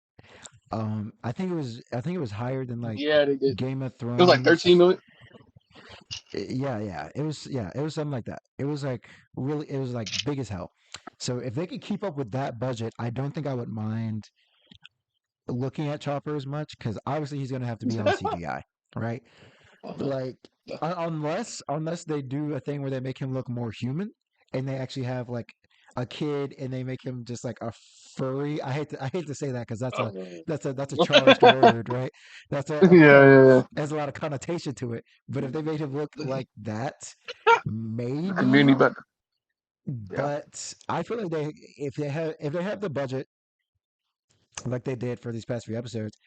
I think it was higher than like
Yeah, they did.
Game of
It was like 13
Thrones.
million.
Yeah. It was something like that. It was like really, it was like big as hell. So if they could keep up with that budget, I don't think I would mind looking at Chopper as much because obviously he's going to have to be all CGI, right?
Uh-huh.
Like unless they do a thing where they make him look more human and they actually have like a kid and they make him just like a furry. I hate to say that because
Oh.
that's a charged word, right? That's
Yeah, yeah,
has a lot of connotation to it. But if they made him look
yeah.
like that,
Community,
maybe.
but yeah.
But I feel like if they have the budget like they did for these past few episodes,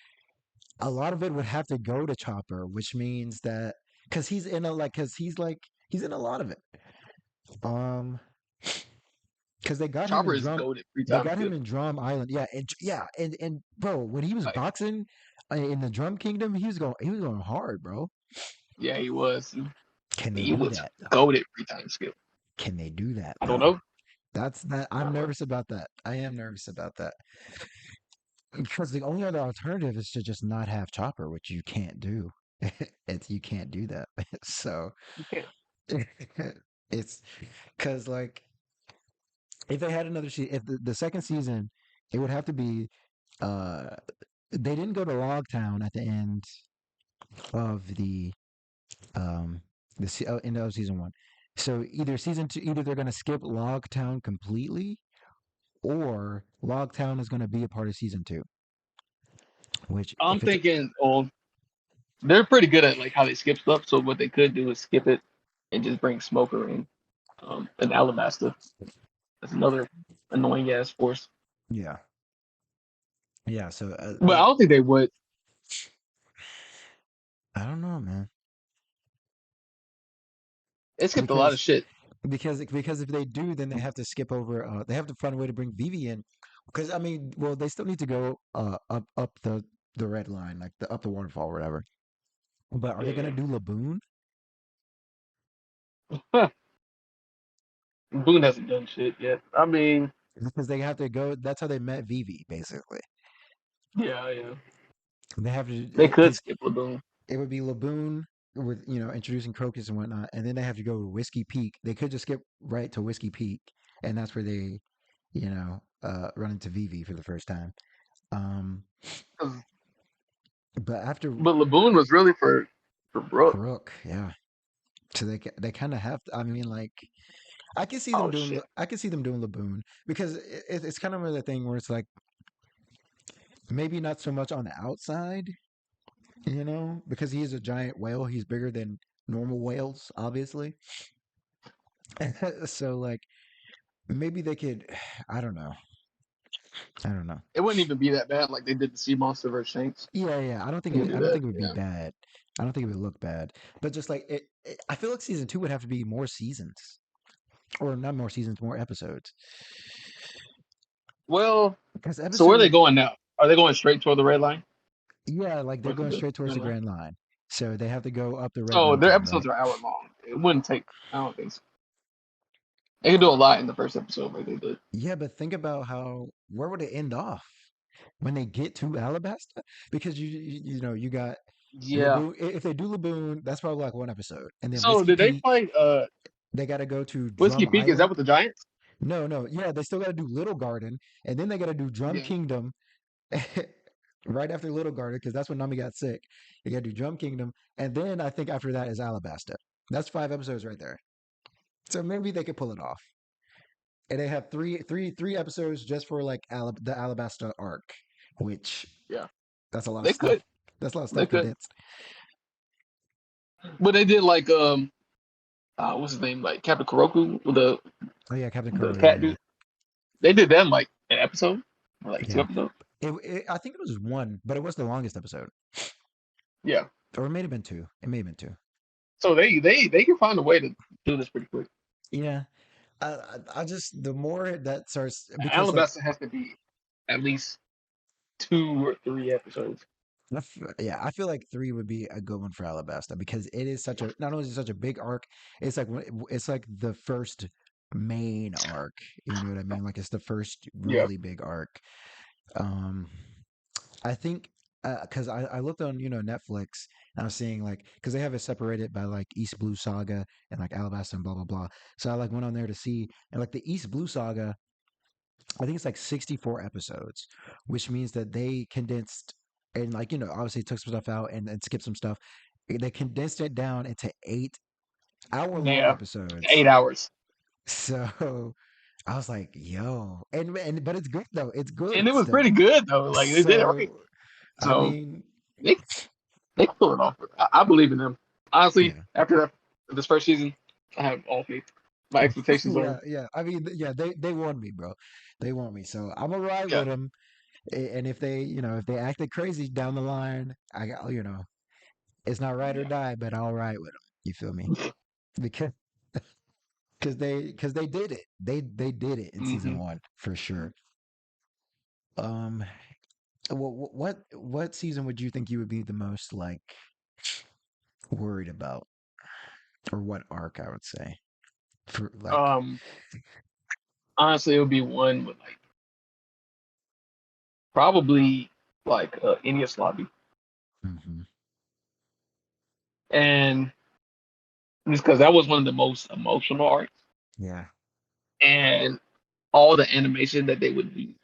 a lot of it would have to go to Chopper, which means that he's in a lot of it. Um, because
Chopper is goaded three
they
times
got him
good.
in Drum Island, and bro, when he was boxing in the Drum Kingdom, he was going hard, bro.
Yeah, he was.
Can they
He
do
was
that though?
goaded three times good.
Can they do that
I don't
though?
know.
That's that.
I
I'm
don't know.
nervous about that. I am nervous about that because the only other alternative is to just not have Chopper, which you can't do. You can't do that. So
You can't.
it's because like if they had another season, if the second season, it would have to be. Uh, they didn't go to Logtown at the end of um end of season one. So either season two, either they're going to skip Logtown completely, or Logtown is going to be a part of season two. Which,
I'm
if it's
thinking, oh, they're pretty good at like how they skip stuff. So what they could do is skip it and just bring Smoker in, and Alabasta. That's another annoying ass force.
yeah, yeah. So
But I don't think they would.
I don't know, man,
They skipped a lot of
because
shit.
because if they do, then they have to skip over. They have to find a way to bring Vivi in, because I mean, well, they still need to go up the red line, like the up the waterfall, or whatever. But are they gonna
Yeah.
do Laboon?
Huh. Boone hasn't done shit yet. I mean,
Because they have to go. That's how they met Vivi, basically.
yeah, yeah.
They have to
They could
because
skip Laboon.
it would be Laboon with introducing Crocus and whatnot, and then they have to go to Whiskey Peak. They could just skip right to Whiskey Peak, and that's where they run into Vivi for the first time. Um, but after
But Laboon was really for Brooke.
Brooke, yeah. So they kind of have to. I mean, like
Oh shit.
I can see them doing Laboon because it's kind of the thing where it's like maybe not so much on the outside, because he is a giant whale. He's bigger than normal whales, obviously. So like maybe they could. I don't know. I don't know.
It wouldn't even be that bad like they did the Sea Monster versus Shanks.
Yeah.
You can do
I don't
that.
think it would be
Yeah.
bad. I don't think it would look bad. But just like I feel like season two would have to be more seasons, or not more seasons, more episodes.
Well,
Because
so where are they
episode,
going now? Are they going straight toward the red line?
yeah, like they're
Or to
going
the
straight towards
Grand
the
Line?
Grand Line, so they have to go up the red
So
line
their
again,
episodes
right?
are an hour long. It wouldn't take. I don't think so. They could do a lot in the first episode, like they did.
Yeah, but think about where would it end off when they get to Alabasta? Because you got
Yeah.
Laboon. If they do Laboon, that's probably like one episode, and then
So
Whiskey
did they
Peak.
fight
They got to go to
Whiskey
Drum
Peak? Is that
Island.
with the Giants?
No, no, yeah, they still got to do Little Garden, and then they got to do Drum
Yeah.
Kingdom right after Little Garden because that's when Nami got sick. You got to do Drum Kingdom, and then I think after that is Alabasta. That's 5 episodes right there. So maybe they could pull it off. And they have three episodes just for like the Alabasta arc, which
Yeah.
that's a lot of
They
stuff.
could.
That's a lot of
They
stuff
could.
condensed.
But they did like what's his name? Like Captain Kuroku with
Oh yeah, Captain
the
Kuro.
cat
Yeah,
dude. They did that in like an episode, or like two
yeah.
episodes.
I think it was one, but it was the longest episode,
Yeah.
or it may have been two. It may have been two.
So they can find a way to do this pretty quick.
Yeah, I just the more that starts because like
Alabasta has to be at least 2 or 3 episodes.
yeah, I feel like three would be a good one for Alabasta because it is such a not only is it such a big arc, it's like it's like the first main arc. You know what I mean? Like it's the first
Yeah.
really big arc. Um, I think because I looked on Netflix and I was seeing like because they have it separated by like East Blue Saga and like Alabasta and blah blah blah. So I like went on there to see and like the East Blue Saga, I think it's like 64 episodes, which means that they condensed and like obviously took some stuff out and skipped some stuff. They condensed it down into 8 hour long
Yeah.
episodes.
8 hours.
So I was like, yo, and but it's good though. It's
And
good
it was
still.
pretty good though. Like they did it right.
So I
So
mean,
they they can pull it off. I believe in them. Honestly,
yeah.
after this first season, I have all faith. My expectations are
Yeah, yeah. I mean, yeah, they won me, bro. They won me. So I'm gonna ride
yeah,
with them. And if they, if they acted crazy down the line, I got, it's not ride or
yeah.
die, but I'll ride with them. You feel me? Because they did it. They did it in season
Hmm.
one for sure. Um, what season would you think you would be the most like worried about, or what arc I would say for like?
Um, honestly, it would be one with like probably like Enies Lobby,
Hmm.
and just because that was one of the most emotional arcs,
Yeah,
and all the animation that they would need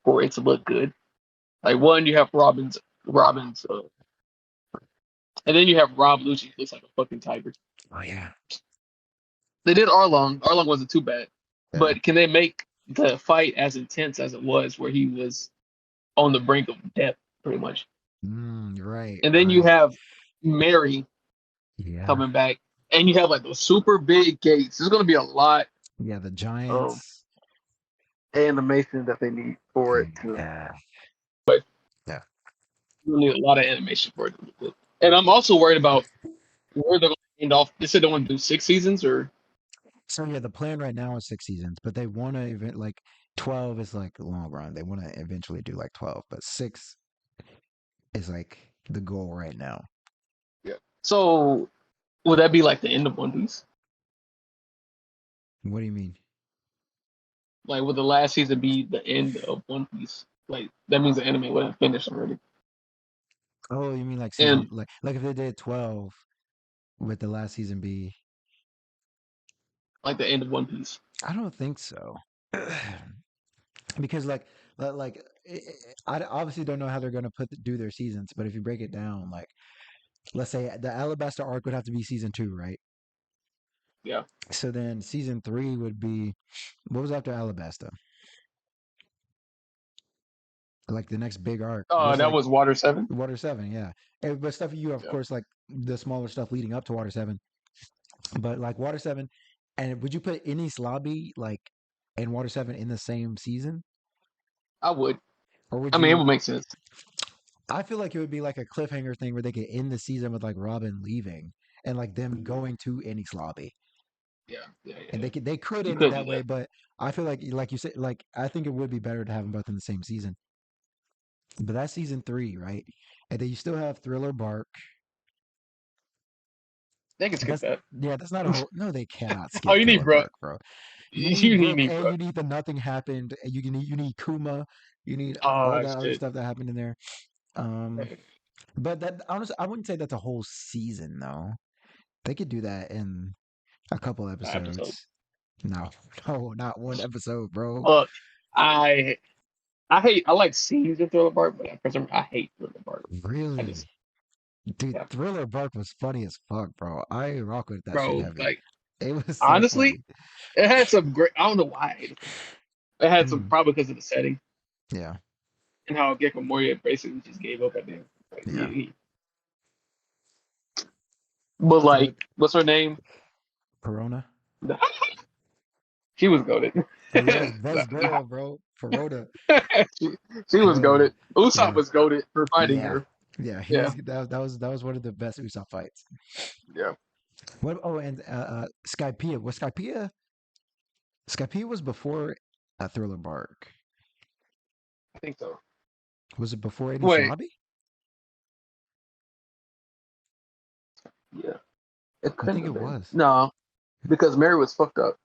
for it to look good. Like one, you have Robin's, and then you have Rob Lucci, who looks like a fucking tiger.
oh yeah,
They did Arlong. Arlong wasn't too bad,
yeah.
but can they make the fight as intense as it was, where he was on the brink of death, pretty much?
Right,
And then you
right.
have Mary
Yeah,
coming back, and you have like those super big gates. There's going to be a lot
yeah. The
of
Giants.
animation that they need for it to.
Yeah,
But
yeah.
you need a lot of animation for it to look good. And I'm also worried about where they're going to end off. They said they want to do 6 seasons, or
So yeah, the plan right now is 6 seasons, but they want to event like 12 is like long run. They want to eventually do like 12, but six is like the goal right now.
yeah. So would that be like the end of One Piece?
What do you mean?
Like, would the last season be the end of One Piece? Like, that means the anime would have finished already.
Oh, you mean like season
And
like if they did 12, would the last season be?
like the end of One Piece.
I don't think so. Because like I obviously don't know how they're gonna do their seasons, but if you break it down, like let's say the Alabasta arc would have to be season two, right?
Yeah.
So then season three would be what was after Alabasta? Like the next big arc was
That
like
was Water 7.
Water Seven, yeah. But stuff you of
Yeah.
course like the smaller stuff leading up to Water Seven, but like Water Seven, and would you put any Lobby like and Water Seven in the same season,
I would.
or would
I mean, it
you?
would make sense.
I feel like it would be like a cliffhanger thing where they could end the season with like Robin leaving and like them
Mhm.
going to Enix Lobby,
Yeah. Yeah. Yeah.
and
Yeah.
they could
You
end it
could do
that way,
that.
but I feel like you said like I think it would be better to have them both in the same season. But that's season three, right? And then you still have Thriller Bark.
They can skip
That's
that.
yeah, that's not a whole. No, they cannot
Oh,
skip
you need
Thriller
Brooke.
Bark, bro. You need
You need
Brooke,
me,
and
Brooke.
you need the Nothing Happened. And you need Kuma. You need all
Oh,
that other
shit.
stuff that happened in there. Um, but that honestly, I wouldn't say that's a whole season though. They could do that in a couple
Episode.
episodes. No, no, not one episode, bro.
Look, I I like scenes in Thriller Bark, but for some I hate Thriller Bark. I just
Really? Dude,
yeah,
Thriller Bark was funny as fuck, bro. I rock with that shit
bro.
heavy.
Like
It was so
honestly,
funny.
it had some great. I don't know why I hated it. It had some
Mm,
probably because of the setting
yeah,
and how Gecko Moria basically just gave up at the end. Like,
yeah.
but
But
like, what's her name?
Corona,
She was goaded.
yes, best girl, bro. Corona.
she, she was
Hell yeah.
goaded. Usopp
Yeah.
was goaded for fighting
Yeah.
her.
Yeah.
Yeah,
That was one of the best Usopp fights.
yeah,
What oh and Skypea. Was Skypea was before Thriller Bark.
I think so.
Was it before Enies
Wait,
Lobby?
yeah, it
I
couldn't
think
have
it
been.
was.
No, because Mary was fucked up.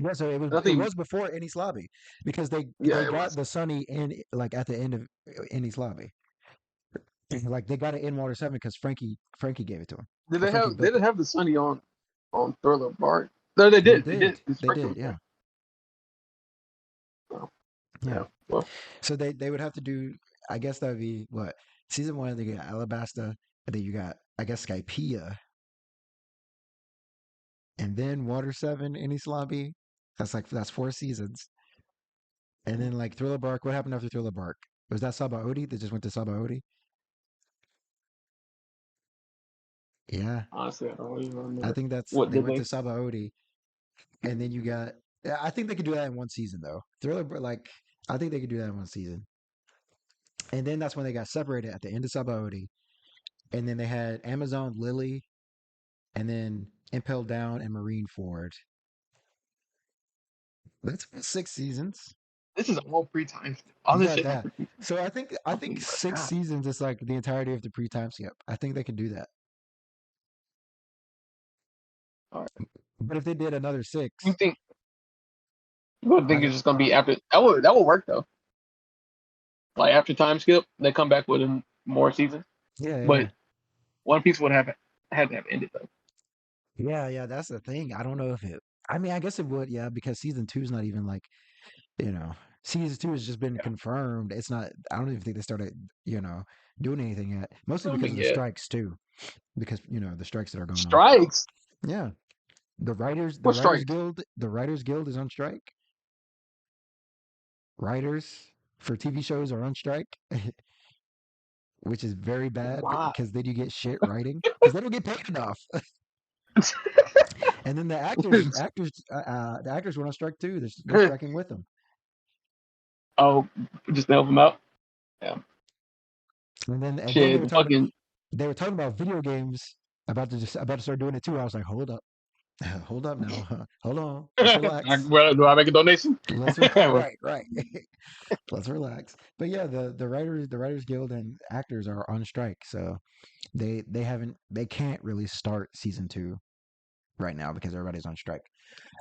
Yeah, so it was
I
it
think
was before Enies Lobby because
yeah,
they
it
got
was.
the Sunny in like at the end of Enies Lobby. Like they got it in Water 7 because Frankie gave it to him.
Did
Or
they
Frankie
have? They
built
didn't
it.
have the Sunny on Thriller Bark. No, they
They
did. They did.
did.
It's
They
Frankie
did,
was
yeah.
there. So,
Yeah.
yeah. Well,
So they would have to do I guess that would be what? Season 1 they got Alabasta, and then you got I guess Skypea, and then Water 7 Enies Lobby. That's 4 seasons. And then like Thriller Bark, what happened after Thriller Bark? Was that Sabaody? They just went to Sabaody? Yeah.
honestly, I don't even
I
remember
think
what
they
did
went to
they.
Sabaody, and then you got. Yeah, I think they could do that in 1 season though. Like I think they could do that in 1 season, and then that's when they got separated at the end of Sabaody, and then they had Amazon Lily, and then Impel Down and Marineford. That's 6 seasons.
This is all pre-time. All this
Yeah,
shit
that.
happened pre-time.
So I
Oh
think
my
6 seasons is like the entirety of the pre-time skip. I think they could do that.
god.
But if they did another
You
six,
think you would
I
think
th-
it's just gonna be after that would work though. Like after time skip, they come back with more seasons.
yeah, yeah,
But One Piece would have had to have ended though.
yeah, yeah. That's the thing. I don't know if it. I mean, I guess it would, yeah, because season 2 is not even like you know, season 2 has just been
Yeah.
confirmed. It's not. I don't even think they started, you know, doing anything yet. Mostly because of
Filming
the
yet.
strikes too. Because the strikes that are going on.
Strikes.
Yeah,
What strikes?
the Writers Guild is on strike. Writers for TV shows are on strike, which is very bad
Why?
because then you get shit writing because they don't get paid enough. And then the actors went on strike too. They're striking with them.
Oh, just to help them out. Yeah.
And then
Shit. Fucking.
they were talking about video games about to start doing it too. I was like, hold up, hold up now, hold on, let's relax.
Well, do I make a donation?
Right, right. Let's relax. But yeah, the Writers Guild and actors are on strike, so they can't really start season 2 right now because everybody's on strike.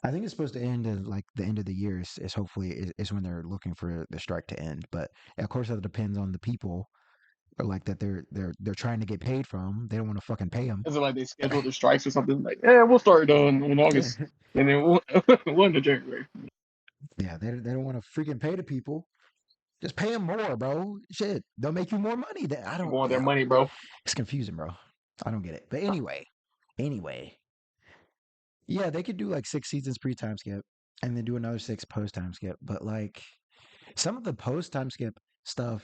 I think it's supposed to end at like the end of the year is hopefully is when they're looking for the strike to end. But of course that depends on the people or like that they're trying to get paid from. They don't want to fucking pay them.
Is it like they scheduled the strikes or something? Like, yeah, we'll start in August, and then one in January.
Yeah, they don't want to freaking pay the people. Just pay them more, bro. Shit, they'll make you more money. I don't.
People want their
Yeah,
money, bro.
it's confusing, bro. I don't get it. But anyway, yeah, they could do like 6 seasons pre time skip and then do another 6 post time skip. But like some of the post time skip stuff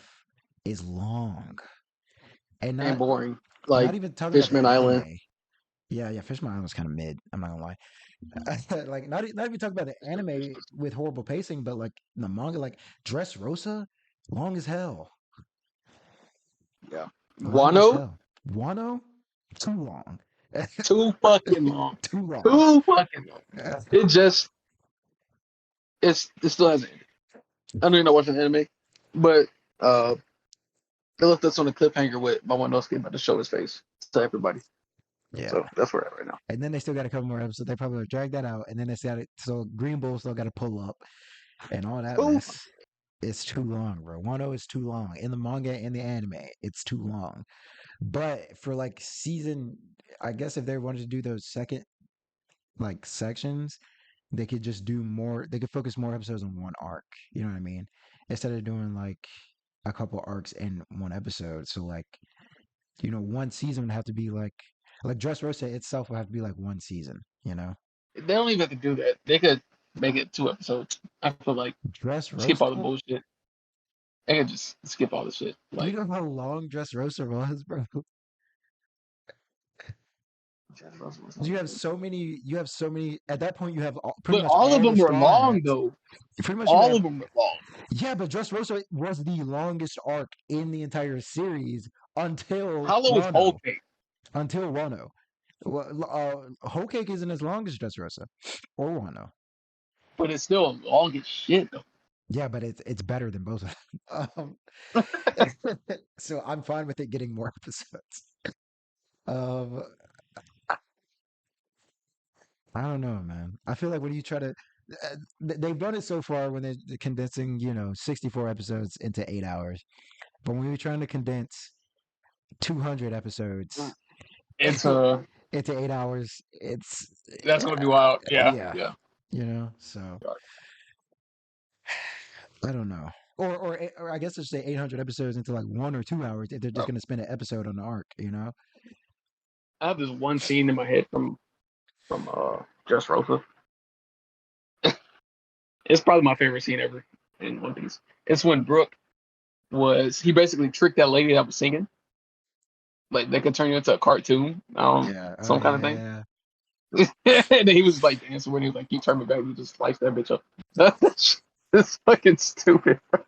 is long, and
And boring.
not
Like
even talking about the
Fishman Island.
anime. Yeah, yeah, Fish My Island was kind of mid. I'm not gonna lie. Like not even talking about the anime with horrible pacing, but like the manga, like Dressrosa, long as hell,
Yeah.
long as
Wano,
hell. Wano, too long,
too fucking long.
too long.
Too fucking long. It just it still hasn't ended. I don't even know what's an anime, but uh, they left us on a cliffhanger with Momonosuke about to show his face to everybody.
Yeah,
So that's where we're at right now.
and then they still got a couple more episodes. They probably would drag that out, and then they got it. So Green Bull still got to pull up and all that
Too
mess. It's too long, bro. Wano is too long in the manga and the anime. It's too long. But for like season, I guess if they wanted to do those second like sections, they could just do more. They could focus more episodes on one arc. You know what I mean? Instead of doing like a couple arcs in one episode. So like, one season would have to be like Dressrosa itself would have to be like one season.
They don't even have to do that. They could make it 2 episodes. I feel like skip all the
Dressrosa.
bullshit. They could just skip all the shit.
You
Like,
know how long Dressrosa was, bro? You have so many. You have so many. At that point, you have pretty
but
much
all of
all the
them were
Straw
long
Hats.
though.
Pretty much, you
All
have.
of them were long.
Yeah, but Dressrosa was the longest arc in the entire series until
How long was Whole
Wano.
Cake?
Until Wano. Well, Whole Cake isn't as long as Dressrosa or Wano.
But it's still long as shit though.
Yeah, but it's better than both of them. So I'm fine with it getting more episodes. Um, I don't know, man. I feel like when you try to, they've done it so far when they're condensing, 64 episodes into 8 hours. But when you're trying to condense 200 episodes
It's
into 8 hours, it's,
that's gonna be wild. Yeah,
yeah,
yeah.
so I don't know. Or I guess just say 800 episodes into like 1 or 2 hours if they're just
Bro,
going to spend an episode on the arc.
I have this one scene in my head from Just Rosa. It's probably my favorite scene ever in One Piece. It's when Brook he basically tricked that lady that was singing. Like they could turn you into a cartoon,
Yeah. Oh,
some kind
yeah,
of thing.
yeah,
And then he was like dancing when he was like, "You turn me back," you just slice that bitch up. That's fucking stupid, bro.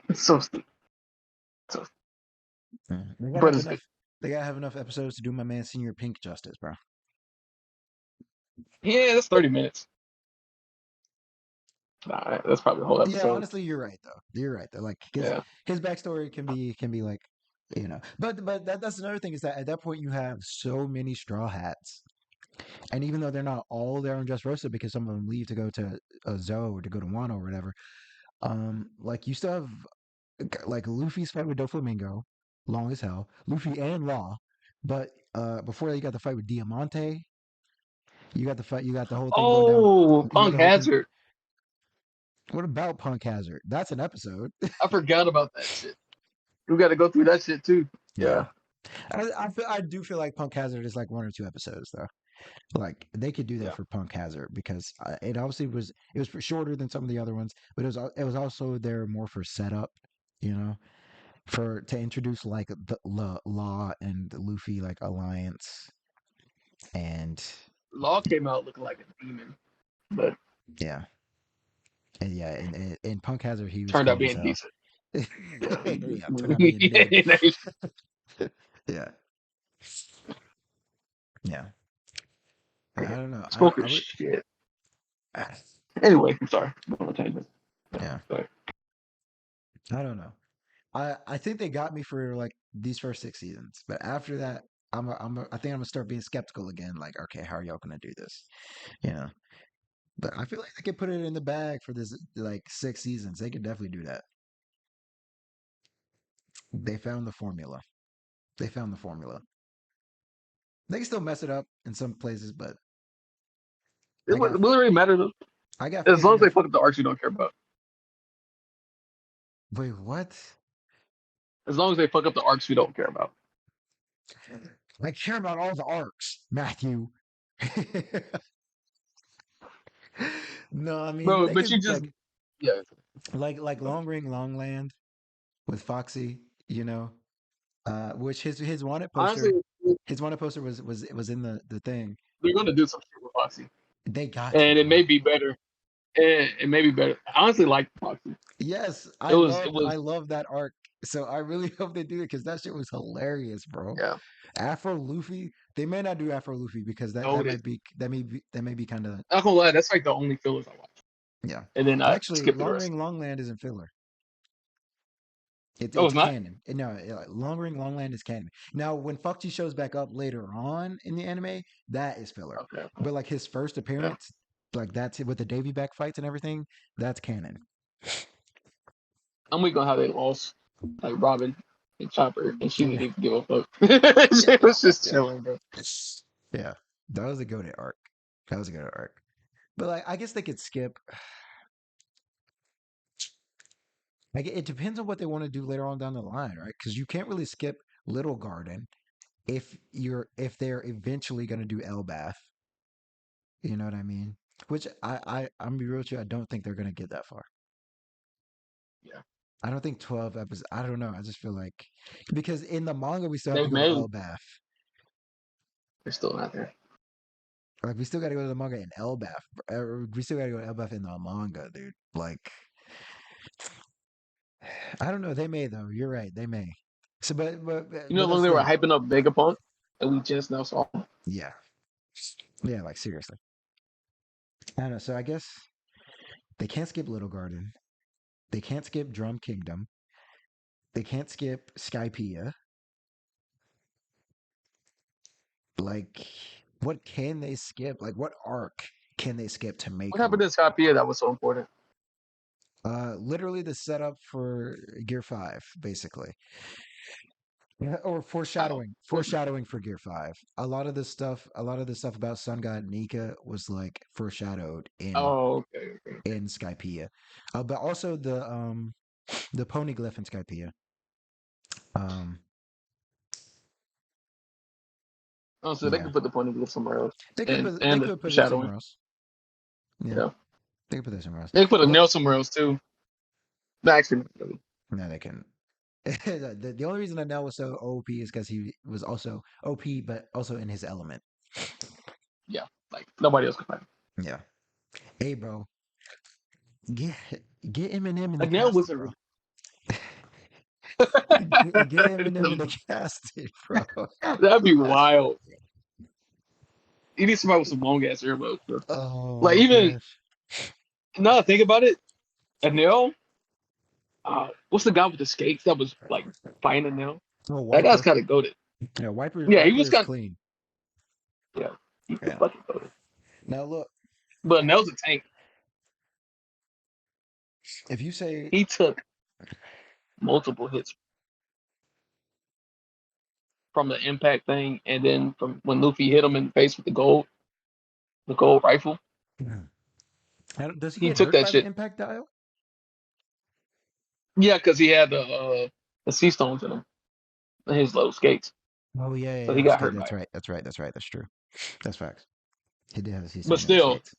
It's so stupid. So,
yeah. They gotta
but
have
it's good.
enough. They gotta have enough episodes to do my man Senior Pink justice, bro.
Yeah, that's 30 minutes. Nah, that's probably a whole
Yeah,
episode.
honestly, you're right though. You're right though. Like
Yeah.
his backstory can be like, But that's another thing is that at that point you have so many Straw Hats, and even though they're not all there on Just Rosa because some of them leave to go to Zoe or to go to Wano or whatever. Like you still have like Luffy's fight with Doflamingo, long as hell. Luffy and Law, but before that you got the fight with Diamante. You got the fight. You got the whole thing going down.
Oh,
You got
Punk
the whole thing.
Hazard.
What about Punk Hazard? That's an episode.
I forgot about that shit. We got to go through that shit too.
Yeah.
Yeah.
I do feel like Punk Hazard is like 1 or 2 episodes though. Like they could do that
Yeah.
for Punk Hazard because it obviously was shorter than some of the other ones, but it was also there more for setup, you know, for to introduce like the Law and Luffy like alliance and
Law came out looking like a demon, but
yeah. And yeah, in Punk Hazard he was
turned out
cold as
being
hell.
decent. Yeah.
Yeah, turned out being mid. Yeah. Yeah. I don't know. I
Smoking
would.
shit.
ah,
Anyway, I'm sorry. I'm tangent.
Yeah.
Sorry.
I don't know. I think they got me for like these first 6 seasons, but after that, I think I'm gonna start being skeptical again. Like, okay, how are y'all gonna do this? You know. But I feel like they could put it in the bag for this like 6 seasons. They could definitely do that. They found the formula. They found the formula. They can still mess it up in some places, but I got
Will it really matter though?
I got
As
faith
long
in
as they
their.
fuck up the arcs you don't care about.
Wait, what?
As long as they fuck up the arcs we don't care about.
I care about all the arcs, Matthew. No, I mean
Bro,
they
but you
could
just yeah.
like Long Ring Long Land with Foxy, which his wanted
Honestly,
poster, was in the thing.
they're gonna do some shit with Foxy.
They got to,
And it
bro.
may be better. It may be better. I honestly like Foxy.
Yes,
It
I
was it
love
was
I love that arc. So I really hope they do it because that shit was hilarious, bro.
yeah,
Afro Luffy, they may not do Afro Luffy because
noted.
that may be kind of
Not gonna lie, that's like the only fillers I watch.
yeah.
And then I
Actually,
skip the
Long
rest.
Ring Long Land isn't filler.
Oh,
It's
it's not?
canon. No, Long Ring Long Land is canon. Now, when Fuckchi shows back up later on in the anime, that is filler.
Okay.
But like his first
Yeah.
appearance, like that's it with the Davy back fights and everything, that's canon.
I'm weak on how they lost like Robin and Chopper and she
Oh
didn't
yeah,
even give a fuck.
yeah,
She was just
yeah,
chilling, bro.
yeah. That was a goated arc. That was a good arc. But like, I guess they could skip. Like, it depends on what they want to do later on down the line, right? Because you can't really skip Little Garden if they're eventually going to do Elbath. You know what I mean? Which I'm gonna be real with you. I don't think they're going to get that far.
Yeah,
I don't think 12 episodes. I don't know. I just feel like because in the manga we still have
they
to go to
may.
Elbath.
They're still not there.
Like we still got to go to the manga in Elbath. We still got to go to Elbath in the manga, dude. Like I don't know. They may though. You're right. They may. So,
You know,
but
when
that's
they
the
were
thing.
hyping up Vegapunk, and we just now saw him.
Yeah, yeah. Like seriously. I don't know. So I guess they can't skip Little Garden. They can't skip Drum Kingdom. They can't skip Skypiea. Like, what can they skip? Like, what arc can they skip to make
What happened to Skypiea that was so important?
literally the setup for Gear 5, basically. Yeah, or
Oh,
foreshadowing for Gear 5. A lot of the stuff about Sun God Nika was like foreshadowed
okay, okay.
in Skypiea. But also the poneglyph in Skypiea. Um,
Oh, so they
yeah.
can put the poneglyph somewhere else,
They
and the
could put it
shadowing.
somewhere else. Yeah,
Yeah,
they could put that somewhere else.
they can put a
But
nail somewhere else too. No, actually, not really.
no, they couldn't. The only reason Adele was so OP is because he was also OP, but also in his element.
Yeah, like nobody else can find him.
Yeah. Hey, bro, get get Eminem in
A
the
nail
casting,
wasn't
bro.
really.
Get Eminem in the casting, bro.
That'd be wild. You need somebody with some long ass earbuds, bro.
Oh
Like
my
even
gosh.
now, that I think about it, a nail. What's the guy with the skates that was like fighting a nail?
Oh,
That guy's
Wiper.
kind of goaded.
Yeah,
Yeah, he
Wiper
was
is
kind of.
clean.
Yeah, he's
Yeah.
fucking goaded.
Now look,
But Nail's a tank.
if you say
He took multiple hits from the impact thing, and then from when Luffy hit him in the face with the gold rifle,
does he
he
get
took
hurt
that
by the
shit.
impact dial?
Yeah, because he had the sea stones in him, in his little skates,
Oh yeah,
so
yeah,
he
that's
got
good.
hurt by it.
That's right. That's true. That's facts. He did have a
But
seesaw in his
still,
skates.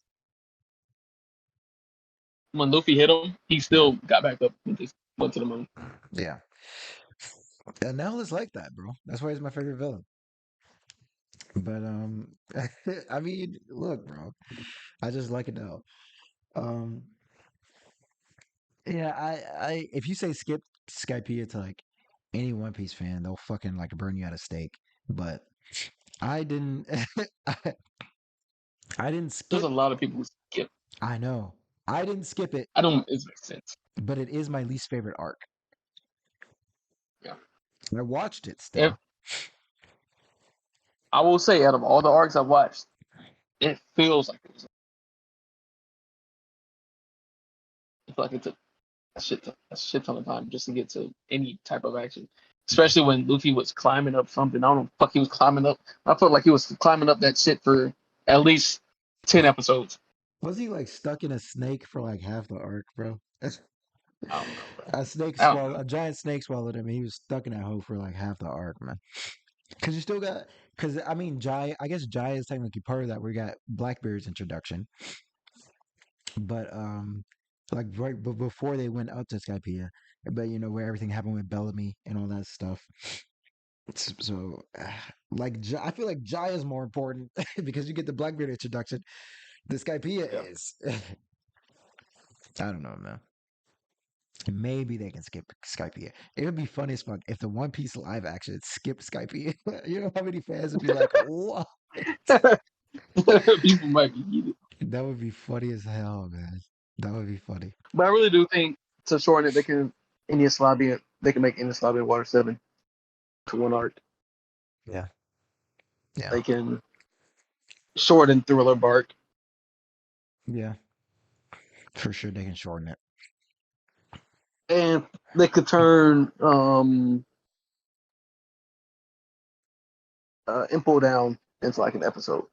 when Luffy hit him, he
Yeah.
still got back up and just went to the moon.
Yeah. And Nell is like that, bro. That's why he's my favorite villain. But I mean, look, bro. I just like it now. Um, yeah, if you say skip Skypiea to like any One Piece fan, they'll fucking like burn you at a stake. But I didn't I, I didn't
There's a
skip.
lot of people who skip.
I know. I didn't skip it,
I don't. It makes sense.
but it is my least favorite arc.
Yeah.
I watched it
If
still.
I will say, out of all the arcs I've watched, it feels like it was. I feel like it took a shit ton of time just to get to any type of action. Especially when Luffy was climbing up something. I don't know what the fuck he was climbing up. I felt like he was climbing up that shit for at least 10 episodes.
Was he like stuck in a snake for like half the arc, bro?
I don't know, bro. I don't know.
A giant snake swallowed him, and he was stuck in that hole for like half the arc, man. Because you still got, because I mean, I guess Jai is technically part of that. We got Blackbeard's introduction, but like right before they went up to Skypiea, but you know where everything happened with Bellamy and all that stuff. So, like, I feel like Jai is more important because you get the Blackbeard introduction. The Skypiea
Yeah.
is. I don't know, man. Maybe they can skip Skypiea. It would be funny as fuck if the One Piece live action skipped Skypiea. You know how many fans would be like, "What?"
People might be heated.
That would be funny as hell, man. That would be funny.
But I really do think to shorten it, they can they can make Indian Slavian Water 7 to one arc.
Yeah, yeah,
They can shorten Thriller Bark.
yeah. For sure, they can shorten it.
And they could turn Impo down into like an episode.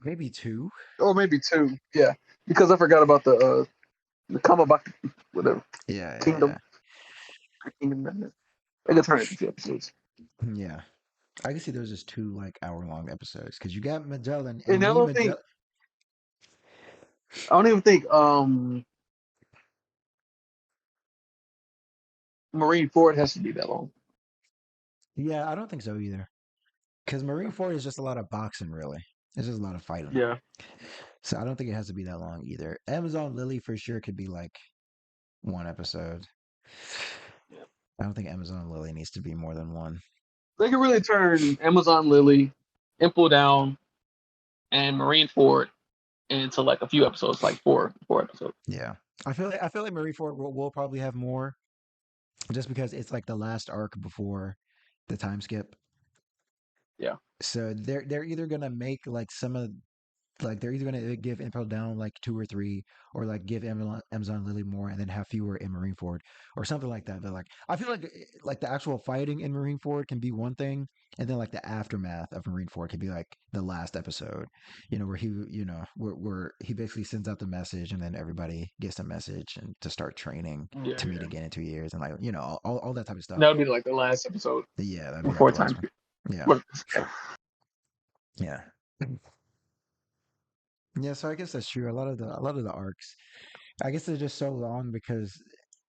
maybe two.
or maybe two. Yeah, because I forgot about the Kamabaki, whatever
Yeah, yeah,
Kingdom.
yeah.
Kingdom. I could turn it into 2 episodes.
Yeah. I can see those as two like hour-long episodes because you got Magellan and
And
me,
I don't think
Magellan.
I don't even think Marine Ford has to be that long.
Yeah, I don't think so either. Because Marineford is just a lot of boxing, really. It's just a lot of fighting.
Yeah.
So I don't think it has to be that long either. Amazon Lily for sure could be like one episode.
Yeah.
I don't think Amazon Lily needs to be more than one.
They could really turn Amazon Lily, Impel Down, and Marine Ford into like a few episodes, like four episodes.
Yeah. I feel like Marineford will probably have more just because it's like the last arc before the time skip.
Yeah.
So they're either gonna make like some of like they're either gonna give Impel Down like two or three, or like give Amazon Lily more and then have fewer in Marineford or something like that. But like I feel like the actual fighting in Marineford can be one thing, and then like the aftermath of Marineford can be like the last episode, where where he basically sends out the message and then everybody gets the message and to start training
Yeah,
to meet
yeah.
again in 2 years and like all that type of stuff.
That would be like the last episode
Yeah, that'd be like
before
the last
time.
one. Yeah,
But, yeah.
yeah. Yeah, so I guess that's true. A lot of the arcs, I guess they're just so long because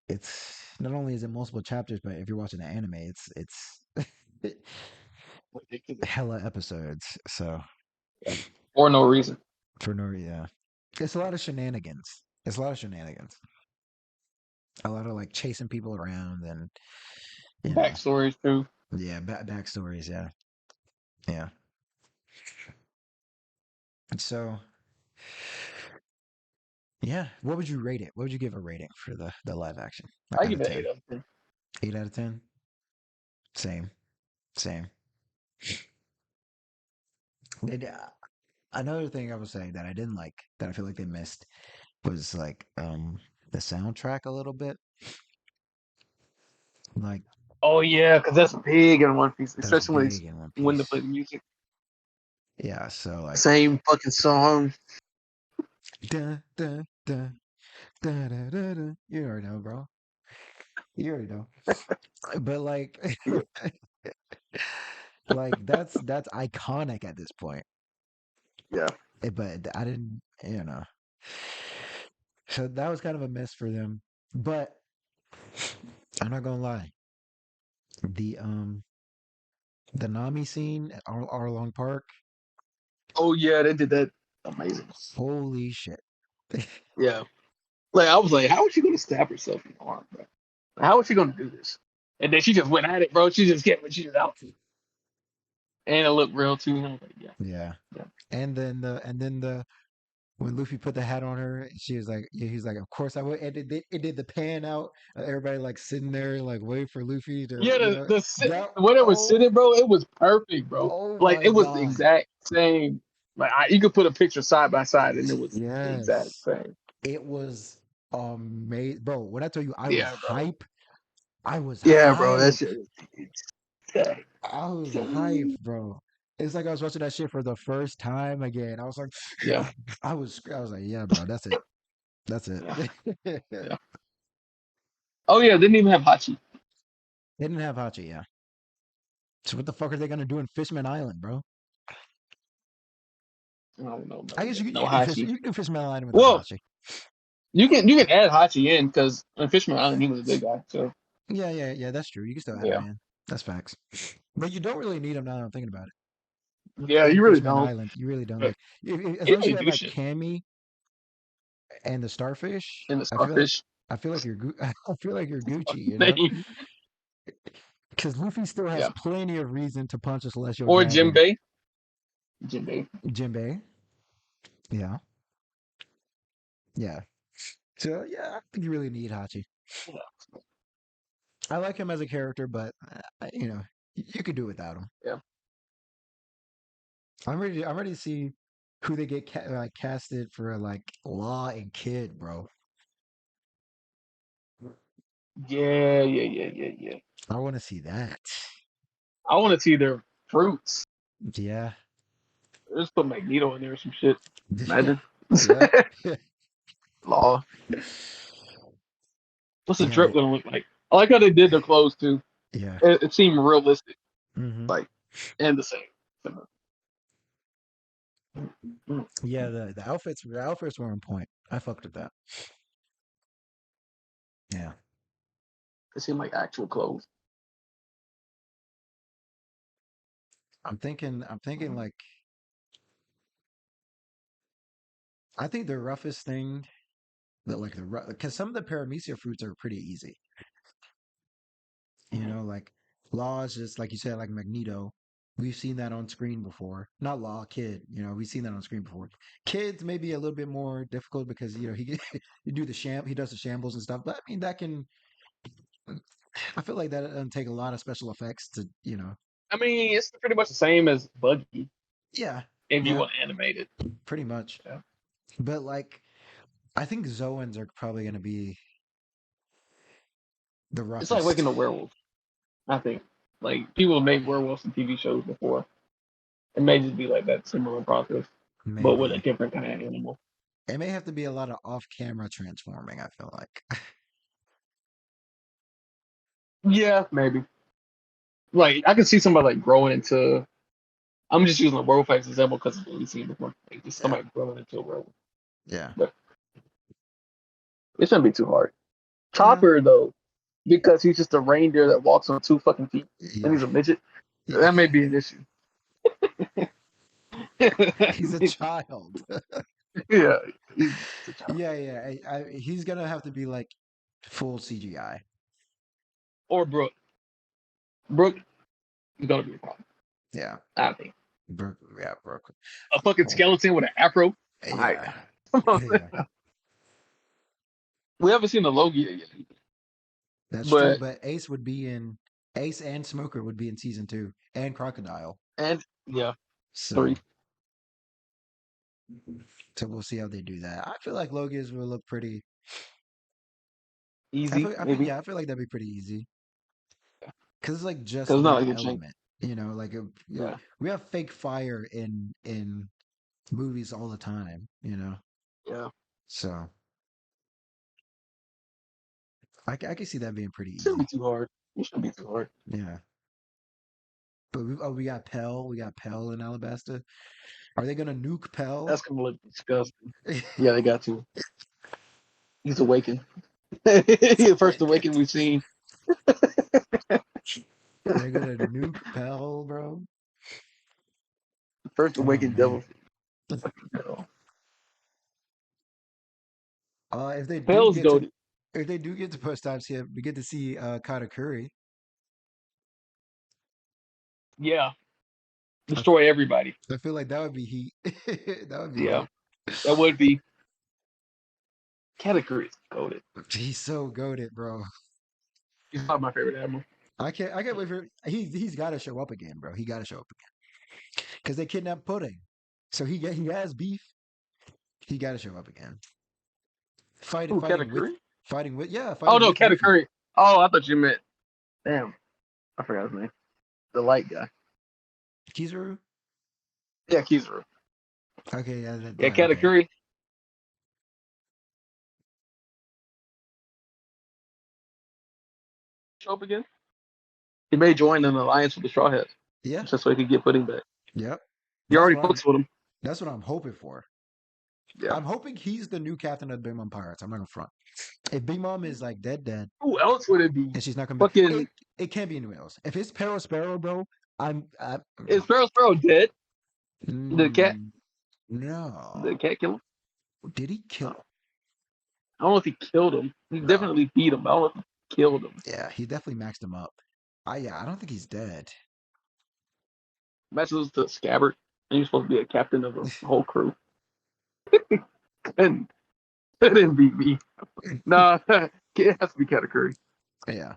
it's not only is it multiple chapters, but if you're watching the anime, it's
Ridiculous.
hella episodes. So
Yeah. For no reason.
for no, yeah, it's a lot of shenanigans. It's a lot of shenanigans. A lot of like chasing people around and you know,
Backstories too.
yeah, backstories. Yeah, yeah. So yeah, what would you rate it? What would you give a rating for the live action? Like
I
out
give
of
it an
10?
8 out of 10.
8 out of 10. Same, same. They, another thing I was saying that I didn't like that I feel like they missed was like the soundtrack a little bit. Like
Oh yeah, because that's big in One Piece,
that's
especially
big in One
when they
Piece.
play the music.
Yeah, so like
Same fucking song.
da da da da da da da. You already know, bro. You already know. But like
Yeah.
like that's iconic at this point.
Yeah.
But I didn't. So that was kind of a miss for them. But I'm not gonna lie. The Nami scene at Arlong Park,
Oh yeah, they did that. Amazing.
holy shit.
Yeah. Like I was like, how is she gonna stab herself in the arm, bro? How is she gonna do this? And then she just went at it, bro. She just kept she just out. And it looked real too. And I was like, yeah,
Yeah.
yeah.
And then the when Luffy put the hat on her, she was like, yeah, he's like, of course I would. And it did the pan out, everybody like sitting there, like waiting for Luffy to,
Yeah,
that,
when it was
oh,
sitting, bro, it was perfect, bro.
oh
Like
my
it was the
God.
exact same. Like you could put a picture side by side, and it was the exact
Yes.
same.
It was amazing. Bro, when I tell you
Yeah, bro.
I was
Yeah, bro.
hype.
That shit is exact.
I was hyped, bro. It's like I was watching that shit for the first time again. I was like,
Yeah,
I was like, yeah, bro, that's it. That's it.
yeah,
They
yeah. Oh yeah, didn't even have Hachi.
didn't have Hachi, yeah. So what the fuck are they gonna do in Fishman Island, bro?
I don't know,
I
no,
guess you
no
can do
Hachi.
Fishman Island without
Well,
Hachi.
you can add Hachi in because in Fishman Island he was a good guy. So
Yeah, yeah, yeah. That's true. You can still add him
yeah,
in. That's facts. But you don't really need him now that I'm thinking about
yeah,
it. In
you really
Fishman
don't.
Island, you really don't
But
like as
he
long as you
didn't
have
do
like
shit
Cammy and the starfish.
in the
I feel like
Starfish.
I feel like you're I feel like you're Gucci,
Name.
because Luffy still has
Yeah,
plenty of reason to punch a celestial
or
dragon.
Jimbei. Jimbei.
Jinbei, yeah, yeah. So yeah, I think you really need Hachi.
Yeah,
I like him as a character, but you could do without him.
yeah,
I'm ready to see who they get like casted for like Law and Kid, bro.
yeah, yeah, yeah, yeah, yeah.
I want to see that.
I want to see their fruits.
Yeah,
Just put Magneto in there or some shit. Imagine.
Yeah.
Law. What's the
Yeah,
drip
like
gonna look like? I like how they did their clothes too.
yeah.
It seemed realistic,
Hmm.
like and the same.
Yeah, the outfits were on point. I fucked with that. Yeah.
It seemed like actual clothes.
I'm thinking like I think the roughest thing that like the because some of the paramecia fruits are pretty easy. Like Law is just like you said, like Magneto. We've seen that on screen before. Not Law, Kid. We've seen that on screen before. Kids may be a little bit more difficult because he he does the shambles and stuff. But I mean that can. I feel like that doesn't take a lot of special effects to.
I mean, it's pretty much the same as Buggy
Yeah,
if you
yeah,
want to animate it.
pretty much.
Yeah.
But like, I think Zoans are probably going to be the
It's like
roughest.
waking a werewolf. I think like people have made werewolves in TV shows before. It may just be like that similar process, but with a
Maybe
different kind of animal.
it may have to be a lot of off-camera transforming. I feel like.
Yeah, maybe. Like I can see somebody like growing into. I'm just using a werewolf as an example because it's what we've seen before. Like just
Yeah,
somebody growing into a werewolf,
yeah,
but it shouldn't be too hard.
yeah,
Chopper though, because he's just a reindeer that walks on two fucking feet and
yeah.
he's a midget.
Yeah.
That may be an issue.
He's a child.
Yeah, he's a child.
Yeah, yeah. He's gonna have to be like full CGI.
Or Brooke. Brooke is gonna be a problem.
Yeah,
I think
Yeah, Brooke.
a fucking
Oh,
skeleton with an afro. My
yeah,
God, come on.
yeah.
We haven't seen the Logia yet,
That's true.
but
But Ace and Smoker would be in season 2, and Crocodile.
and yeah,
So,
three
so we'll see how they do that. I feel like Logan's will look pretty.
easy maybe
Yeah, I feel like that'd be pretty easy because it's like just
because it's not
that
like a jank.
element.
Yeah,
We have fake fire in movies all the time.
yeah.
So I can see that being pretty
It shouldn't be
easy.
too hard. It shouldn't be too hard.
Yeah. But we got Pell. We got Pell in Alabasta. Are they gonna nuke Pell?
That's gonna look disgusting. Yeah, they got to. He's awakened. He's the first
Wicked.
awakened we've seen.
They're gonna nuke Pell, bro.
First
Oh
awakened
man.
devil. Hell.
If they do
Pale's
get to
goaded.
if they do get to push times here, we get to see Katakuri.
Yeah,
I, f-
destroy everybody.
I feel like that would be heat. That would be
Yeah,
lit.
that would be category is goaded.
He's so goaded, bro.
He's not my favorite animal.
I can't wait for he's got to show up again, bro. He got to show up again because they kidnapped Pudding, so he has beef. He got to show up again. Fighting
Who,
fighting with
category?
fighting with yeah
Oh
fighting
no,
with Luffy.
category. Oh, I thought you meant. Damn, I forgot his name. The light guy.
Kizaru.
Yeah, Kizaru.
Okay, yeah,
Yeah,
yeah, okay,
category. Show up again. He may join an alliance with the Straw Hats
yeah,
just so he can get Pudding back.
yep.
He
That's
already
what I'm.
fucks with him.
That's what I'm hoping for.
Yeah.
I'm hoping he's the new captain of the Big Mom Pirates. I'm not gonna front. If Big Mom is like dead,
Who else would it be?
and she's not coming back,
Fucking
it can't be anyone else. If it's Sparrow, bro, I
is Sparrow dead? The cat.
mm,
The
no.
cat kill him?
Did he kill?
No. I don't know if he killed him. He
No.
definitely beat him. I don't know if he killed him.
Yeah, he definitely maxed him up. I don't think he's dead.
Matches to Scabbard, and he's supposed to be a captain of the whole crew. And that didn't beat me. Nah, it has to be Katakuri.
Yeah,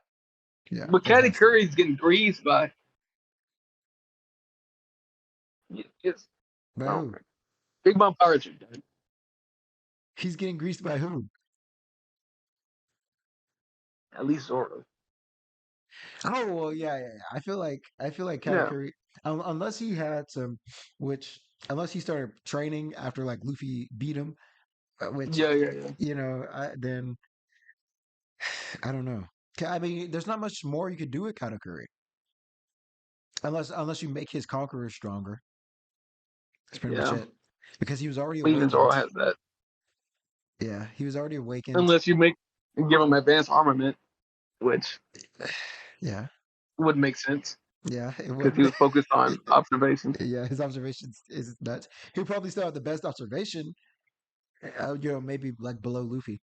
yeah,
But
it has to be.
Katakuri's getting greased by it's
By
oh,
who?
Big Mom Pirates are dead.
He's getting greased by who?
At least Zoro.
Oh well, yeah, yeah, yeah. I feel like
Yeah,
Katakuri, unless he had some, which unless he started training after like Luffy beat him, which
yeah.
then I don't know. I mean, there's not much more you could do with Katakuri unless you make his conqueror stronger. That's pretty much
Yeah.
it. Because he was already
Even Zoro
awakened.
has that.
Yeah, he was already awakened.
Unless you give him advanced armament, which
Yeah,
wouldn't make sense
yeah, it
because he
wouldn't.
was focused on observation,
Yeah, his observations is nuts. He'll probably still have the best observation. Maybe like below Luffy,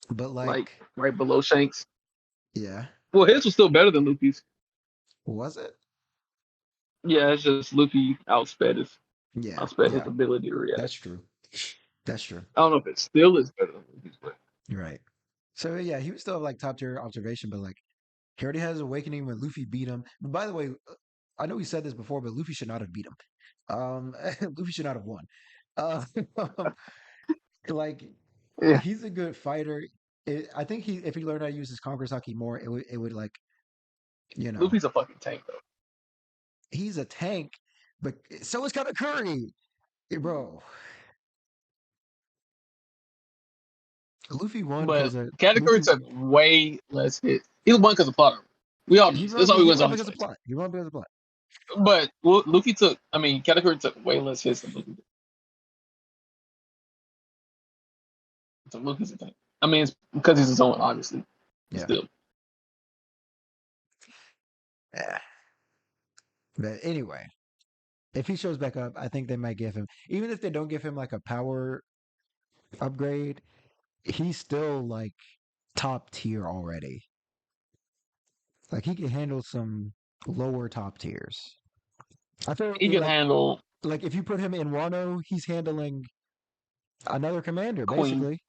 but
like
like,
right below Shanks.
yeah,
Well, his was still better than Luffy's.
was it?
Yeah, it's just Luffy
Yeah,
outsped his
yeah,
ability to react.
that's true. That's true.
I don't know if it still is better than Luffy's, but
You're right. So yeah, he was still have like top tier observation, but like he already has awakening when Luffy beat him. But by the way, I know we said this before, but Luffy should not have beat him. Luffy should not have won. Uh, like
yeah,
he's a good fighter. I think if he learned how to use his Conqueror more, it would like you know
Luffy's a fucking tank though.
he's a tank, but so is Katakuri, bro. Luffy won
But
because
Katakuri
Luffy.
took way less hits. He won because of plot armor. We all know
He
this. That's
won.
why he
He
wins
won
on his
because of
fights.
plot. He won because of plot.
But Katakuri took way less hits than Luffy did. So Luffy's a tank. I mean, it's because he's his own, obviously, but
Yeah.
still.
Yeah. But anyway, if he shows back up, I think they might give him, even if they don't give him like a power upgrade, he's still like top tier already. Like he can handle some lower top tiers. I feel
He can handle
like if you put him in Wano, he's handling another commander
Queen.
basically.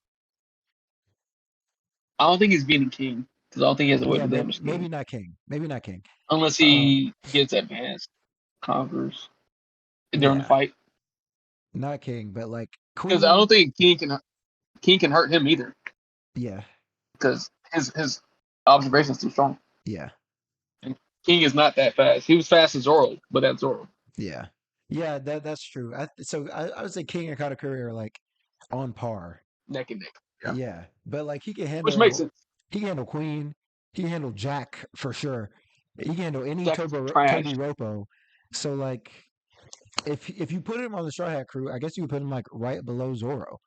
I don't think he's beating King because I don't think he has a way
Yeah,
to
maybe
damage
maybe
King
not King, maybe not King.
unless
Uh,
he gets advanced conquerors during the
yeah,
fight.
not King, but like
Because I
Queen.
don't think King can hurt him either
Yeah,
because his observation is too strong.
yeah,
And King is not that fast. He was fast as Zoro, but that's Zoro
yeah, yeah. That's true. I would say King and Katakuri are like on par.
neck and neck. Yeah,
Yeah, but like
which makes sense.
he can handle Queen, he can handle Jack for sure. He can handle any
Jack is
Toby
trash.
Ropo. So like if you put him on the Straw Hat crew, I guess you would put him like right below Zoro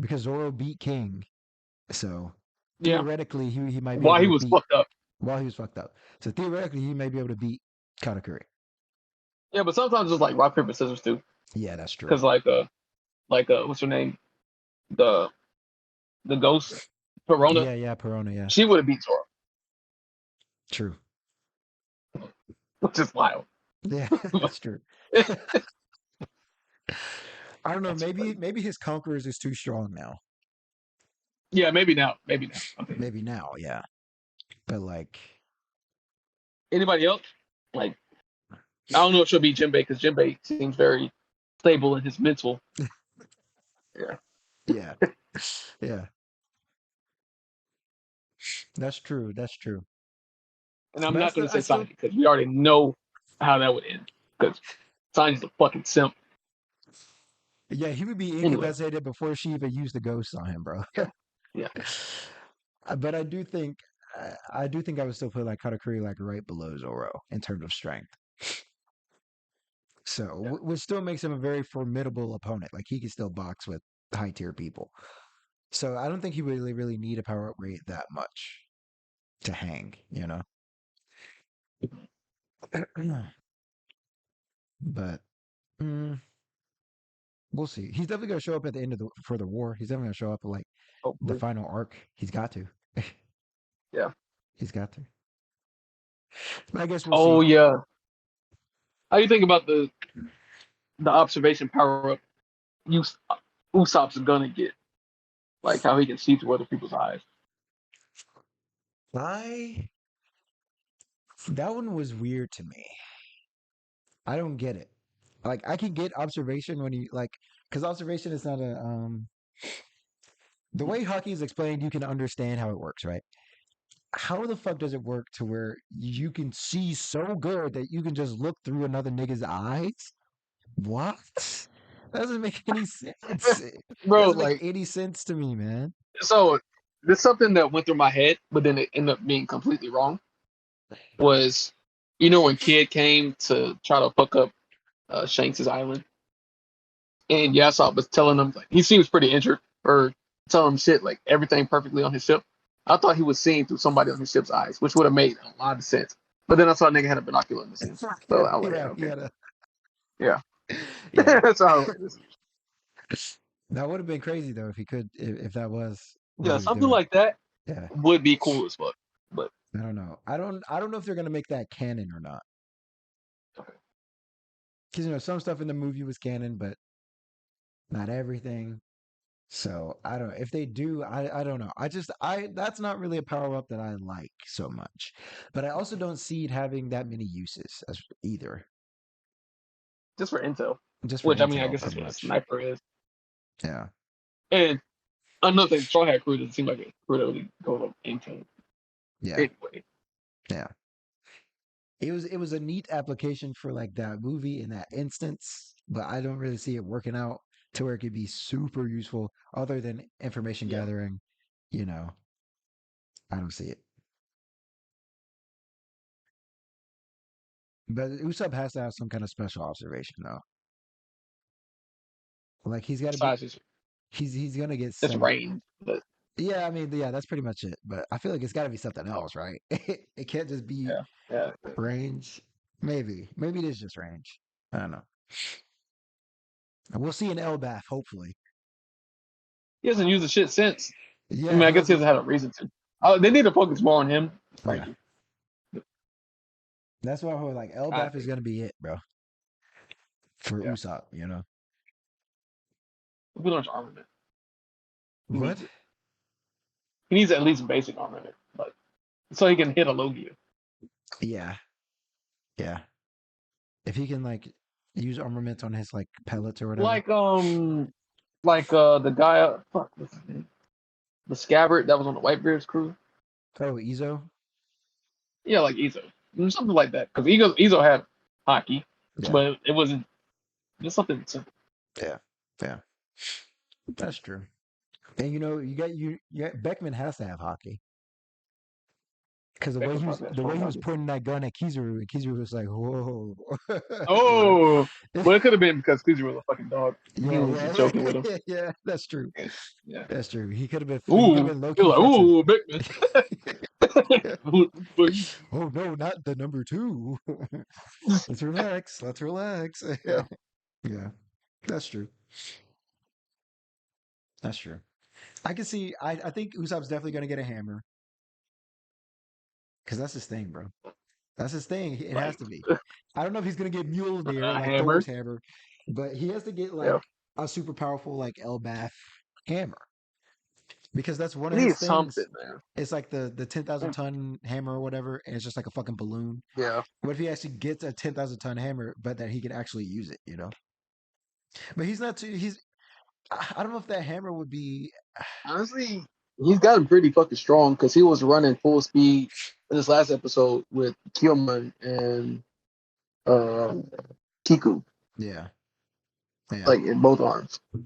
because Zoro beat King. So
Yeah,
theoretically he might be
while
able
he
to
was
beat
fucked up.
while he was fucked up. So theoretically he may be able to beat Katakuri.
Yeah, but sometimes it's like rock paper scissors too.
Yeah, that's true.
Because what's her name? The the ghost Perona.
Yeah, yeah, Perona, yeah.
She would have beat Zoro,
True.
which is wild.
Yeah, that's true. I don't know,
That's
maybe
funny.
maybe his conquerors is too strong now.
Yeah, maybe now. Maybe now. Okay.
Maybe now, yeah. But like,
Anybody else? Like, I don't know if she'll beat Jinbei because Jinbei seems very stable in his mental. Yeah.
yeah, yeah, that's true. That's true.
And I'm
But
not going to
I
say
still,
Sanji because we already know how that would end. Because Sanji's a fucking simp.
yeah, he would be
Anyway,
incapacitated before she even used the ghost on him, bro.
yeah. Yeah.
But I do think I would still put like Katakuri like right below Zoro in terms of strength. So,
Yeah.
which still makes him a very formidable opponent. Like he can still box with high tier people. So I don't think he really need a power upgrade that much to hang. But mm, we'll see. He's definitely gonna show up at the end of the for the war. He's definitely gonna show up at like the
Hopefully.
final arc. He's got to.
Yeah.
He's got to. But I guess we'll
Oh,
see.
yeah. How do you think about the observation power up Usopp's gonna get? Like how he can see through other people's eyes.
I That one was weird to me. I don't get it. Like I can get observation when you like because observation is not the way hockey is explained, you can understand how it works, right? how the fuck does it work to where you can see so good that you can just look through another nigga's eyes? What? That doesn't make any sense. It
Bro,
doesn't make
like,
any sense to me, man.
so there's something that went through my head, but then it ended up being completely wrong. Was, when Kid came to try to fuck up Shanks' island, and Yasop was telling him, like, he seems pretty injured, or telling him shit, like, everything perfectly on his ship. I thought he was seeing through somebody on his ship's eyes, which would have made a lot of sense. But then I saw a nigga had a binocular in the scene. So I was like, yeah,
Yeah,
okay.
yeah,
Yeah.
yeah.
So I was like, this.
That would have been crazy though if he could, if that was what
Yeah,
he was
something
doing.
like that
Yeah,
would be cool as fuck. But
I don't know. I don't know if they're gonna make that canon or not.
okay.
Because some stuff in the movie was canon, but not everything. So I don't. If they do, I don't know. I that's not really a power up that I like so much. But I also don't see it having that many uses as either.
Just for intel.
Just for
Which I mean I
intel,
guess that's
pretty
what a
much.
sniper is.
Yeah,
And another thing, Straw Hat Crew doesn't seem like a crew that really goes up intel.
yeah,
Anyway.
yeah. It was a neat application for like that movie in that instance, but I don't really see it working out to where it could be super useful other than information
Yeah.
gathering. You know, I don't see it. But Usopp has to have some kind of special observation though. Like he's got to be
Besides
he's gonna get
it's
sent.
rain. But
Yeah, I mean, yeah, that's pretty much it. But I feel like it's got to be something else, right? It can't just be
yeah. Yeah.
range. Maybe it is just range. I don't know. We'll see an Elbath, hopefully.
He hasn't used the shit since. I
Yeah,
mean, I
he
guess he
hasn't.
hasn't had a reason to. They need to focus more on him,
Yeah,
frankly.
that's why I was like
I
Elbath is
think.
gonna be it, bro, for
Yeah.
Usopp.
We launch armament. He
What?
needs it. He needs at least basic armament, like so he can hit a Logia.
Yeah, yeah. If he can like use armament on his like pellets or whatever.
Like the guy fuck what's his name? The scabbard that was on the Whitebeard's crew.
Oh, Izo.
Yeah, like Izo. Something like that. Because Izo had hockey,
Yeah,
but it wasn't just something simple.
yeah, yeah. That's true. And you got Beckman has to have hockey. Because the way
Beckman
he was
probably has
the
strong
way he was
hockey.
pointing that gun at Kizaru, and Kizaru was like, "Whoa,"
Oh, well, it could have been because Kuzi was a fucking dog. He
yeah,
was just
yeah,
joking with him.
yeah, yeah. That's true.
Yeah.
That's true. He could have
Ooh,
been low
he
key
was like,
flexing.
ooh, Beckman.
Oh no, not the number two. Let's relax. Let's relax.
Yeah,
Yeah, that's true. That's true. I can see. I think Usopp's definitely gonna get a hammer because that's his thing, bro. That's his thing. It has
like
to be. I don't know if he's gonna get Mjolnir
a
like Thor's
hammer.
hammer, but he has to get
Yeah,
like a super powerful like Elbath hammer because that's one
he
of his
needs something,
things.
man.
It's like the 10,000 ton hammer or whatever, and it's just like a fucking balloon.
Yeah,
What if he actually gets a 10,000 ton hammer, but that he can actually use it? But he's not too. I don't know if that hammer would be.
honestly, he's gotten pretty fucking strong because he was running full speed in this last episode with Killman and uh, Kiku,
Yeah, yeah.
like in both arms.
I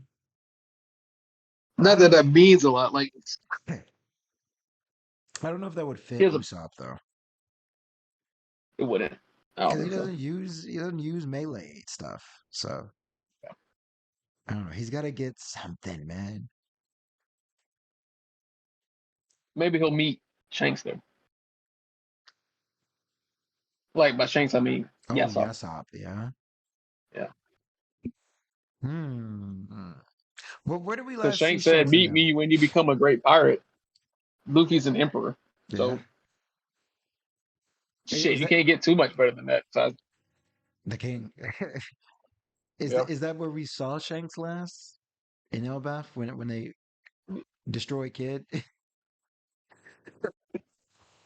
Not
don't
that
know.
that means a lot. Like
I don't know if that would
he
fit
has a,
Usopp though,
it wouldn't. I don't
because he
think so.
doesn't use he doesn't use melee stuff. So I don't know. He's got to get something, man.
Maybe he'll meet Shanks though. Like by Shanks, I mean
Oh,
Yasop.
Yasop, yeah.
Yeah,
Hmm. Well, where did we
because
last see
Shanks said,
Shanks and
"Meet
them?
me when you become a great pirate." Luffy's an emperor,
Yeah.
so shit,
Is
he
that
can't get too much better than that. So
the king? Is
yeah,
that is that where we saw Shanks last in Elbaf when they destroy Kid?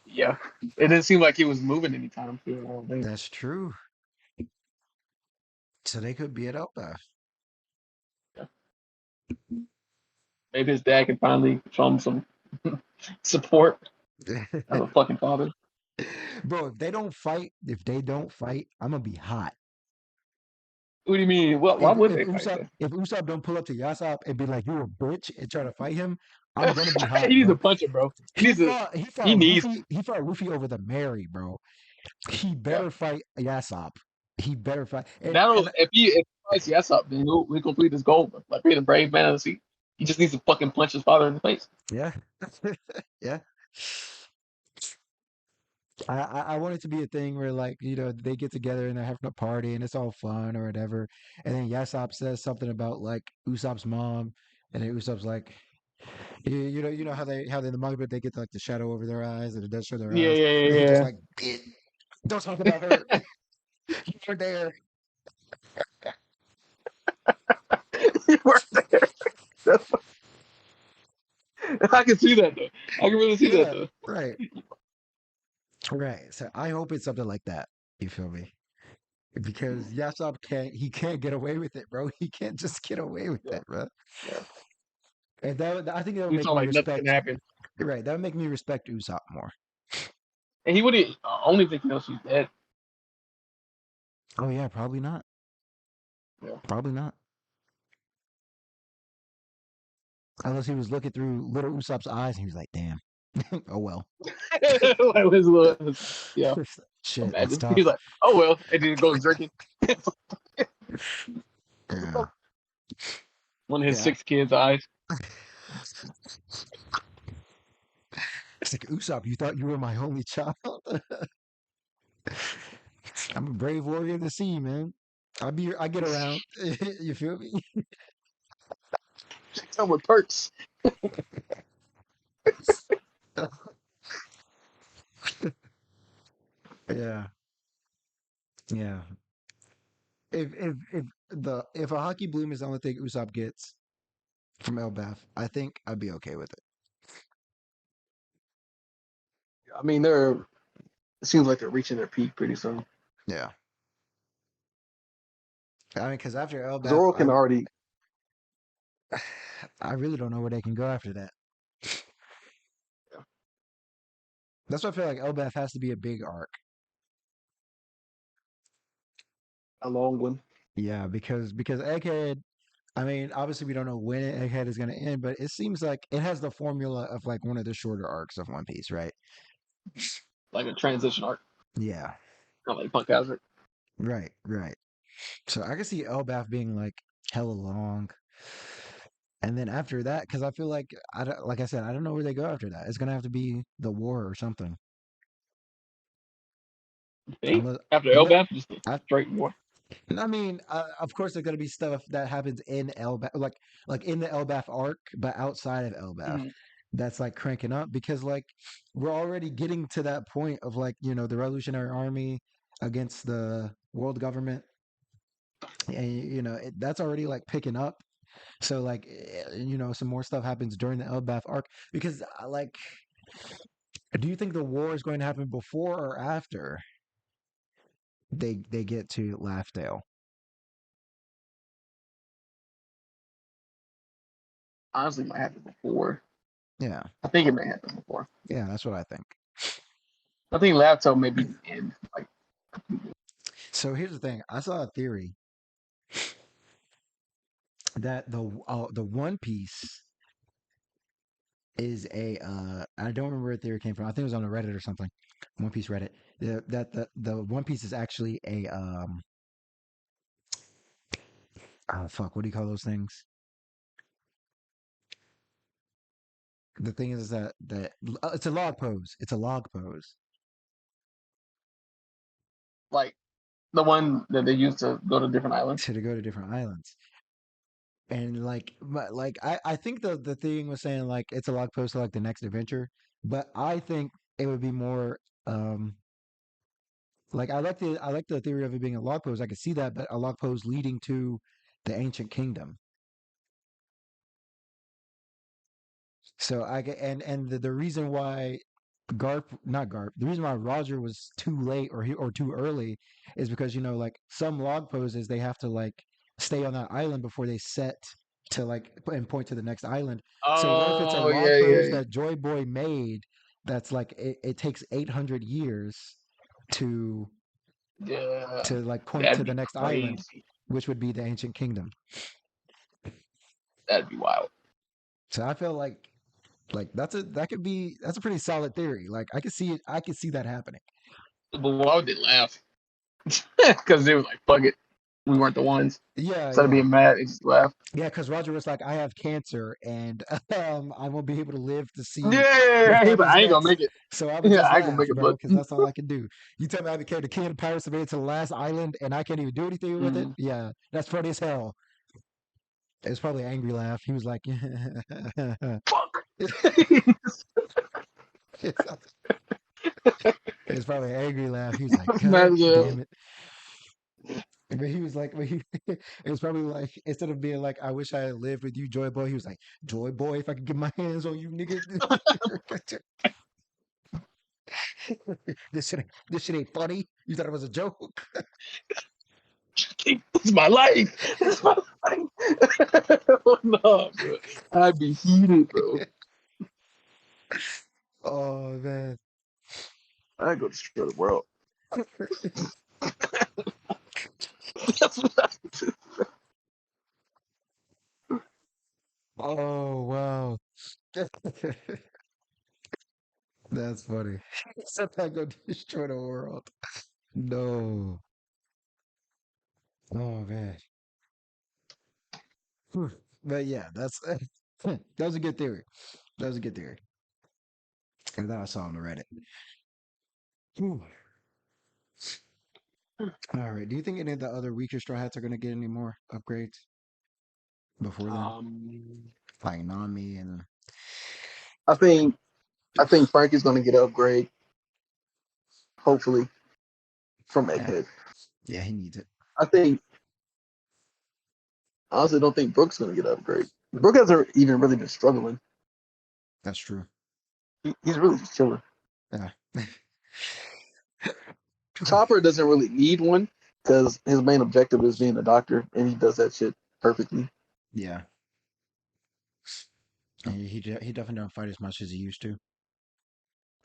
yeah. It didn't seem like he was moving anytime soon. I don't think.
That's true. So they could be at Elbaf.
Yeah. Maybe his dad can finally show him some support. as a fucking father.
Bro, if they don't fight, I'm gonna be hot.
What do you mean? What? Why
If
would
if
they fight
Usopp
then?
if Usopp don't pull up to Yasop and be like, "You a bitch," and try to fight him, I'm gonna be hot,
He needs to
bro.
punch him, bro. He
He
needs to.
fought he
He
fought
needs
Luffy. He fought Luffy over the Mary, bro. He
Yeah.
better fight Yasop. He better fight. And
That'll
and
if he fights yes up, then he'll complete his goal. Like being a brave man of the sea. He just needs to fucking punch his father in the face.
yeah, yeah. I want it to be a thing where like they get together and they're having a party and it's all fun or whatever, and then Yasop says something about like Usopp's mom, and then Usopp's like, you know how they in the manga they get like the shadow over their eyes and it does show their
Yeah,
eyes,
yeah,
and he just
yeah,
like, don't talk about her. You were there.
yeah. You were there. I can see that though. I can really see that
Yeah,
though.
right, right. So I hope it's something like that. You feel me? Because Yasop can't get away with it, bro. He can't just get away with
Yeah,
it, bro.
yeah.
And I think that would
You
make
talk
me
like nothing can
respect.
happen.
Right, that would make me respect Usopp more.
And he wouldn't only think he knows she's dead.
Oh yeah, probably not.
Yeah.
Probably not. Unless he was looking through little Usopp's eyes and he was like, "Damn, oh well,
Like his little, yeah.
shit, that's
Imagine.
tough."
He's like, oh well, and then goes drinking.
Yeah,
One of his
yeah.
6 kids' eyes.
It's like Usopp, you thought you were my only child. I'm a brave warrior of the sea, man. I get around. You feel me?
Come with perks.
Yeah, yeah. If a hockey bloom is the only thing Usopp gets from Elbaf, I think I'd be okay with it.
I mean, it seems like they're reaching their peak pretty soon.
Yeah, I mean, because after Elbaf,
Zoro can already.
I really don't know where they can go after that. That's why I feel like Elbaf has to be a big arc.
A long one.
Yeah, because Egghead. I mean, obviously we don't know when Egghead is going to end, but it seems like it has the formula of like one of the shorter arcs of One Piece, right?
Like a transition arc.
Yeah,
Not like Punk Hazard.
right, right. So I can see Elbaf being like hella long, and then after that, because I feel like like I said, I don't know where they go after that. It's gonna have to be the war or something.
You think?
Unless,
After
unless
Elbaf, just a
I,
straight war.
I mean, of course, there's gonna be stuff that happens in Elbaf, like in the Elbaf arc, but outside of Elbaf,
Mm-hmm.
that's like cranking up because like we're already getting to that point of like the Revolutionary Army against the world government, and that's already like picking up. So like some more stuff happens during the Elbaf arc because like, do you think the war is going to happen before or after they get to Laughdale?
Honestly, it might happen before.
Yeah,
I think it may happen before.
yeah, that's what I think.
I think Laptop may be the end. Like,
So here's the thing. I saw a theory that the One Piece is I don't remember where the theory came from. I think it was on a Reddit or something. One Piece Reddit. The One Piece is actually a oh fuck, what do you call those things? The thing is that it's a log pose. It's a log pose
like the one that they used to go to different islands.
to go to different islands. And like I think the thing was saying like it's a log pose to like the next adventure, but I think it would be more um like I like the theory of it being a log pose. I could see that, but a log pose leading to the ancient kingdom. So the reason why Garp, not Garp, the reason why Roger was too late or too early is because like some log poses they have to like stay on that island before they set to like and point to the next island. So what if it's a
Oh
log
yeah,
pose
yeah.
that Joy Boy made that's like it takes 800 years to
Yeah,
like point to
that'd
the
be
next island,
crazy.
which would be the ancient kingdom.
That'd be wild.
So I feel like that's a pretty solid theory. Like I could see that happening.
But why would they laugh? Because they were like, "Fuck it, we weren't the ones."
Yeah,
Instead of
yeah.
being mad, they just laughed.
Yeah, because Roger was like, I have cancer and I won't be able to live to see what
Yeah, he's like,
happens
I ain't gonna
next.
make it.
So I would
Yeah,
just
I ain't gonna
laugh,
make it.
bro,
But
because that's all I can do. You tell me I became the king of the pirates and made it to the last island and I can't even do anything with it?
mm,
Yeah, that's funny as hell. It's probably an angry laugh. He was like,
fuck.
it's probably an angry laugh. He was like,
That's mad
God
as hell.
damn it. But he was like, it was probably like, instead of being like, I wish I had lived with you, Joy Boy, he was like, Joy Boy, if I could get my hands on you, nigga. This shit ain't funny. You thought it was a joke?
This is my life. This is my life. No, bro. I'd be heated, bro.
Oh man.
I'd go destroy the world. That's what I do.
Oh wow. That's funny. Except I go destroy the world. No. Oh man. Whew. But yeah, that's that was a good theory. That was a good theory. And then I saw on the Reddit. Whew. All right. Do you think any of the other weaker straw hats are gonna get any more upgrades before then?
Um,
Like Nami and
I think I think Frank is gonna get an upgrade, hopefully, from
yeah,
Egghead.
yeah, he needs it.
I think I honestly don't think Brooke's gonna get an upgrade. Brooke hasn't even really been struggling.
That's true.
He's really just chilling.
Yeah.
Chopper doesn't really need one because his main objective is being a doctor, and he does that shit perfectly.
Yeah. He definitely don't fight as much as he used to.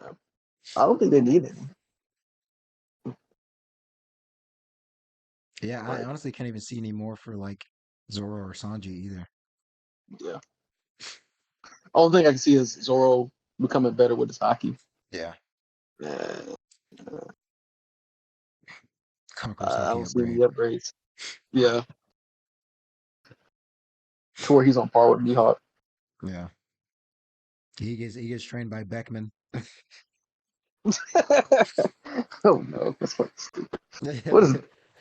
I don't think they need any.
Yeah, I
Like,
honestly can't even see any more for like Zoro or Sanji either.
yeah. Only thing I can see is Zoro becoming better with his hockey.
Yeah.
Yeah.
Conqueror's
I
hockey
don't see any
upgrade.
upgrades. Yeah, to where he's on par with Mihawk.
Yeah. He gets trained by Beckman.
Oh no, that's fucking stupid. What is?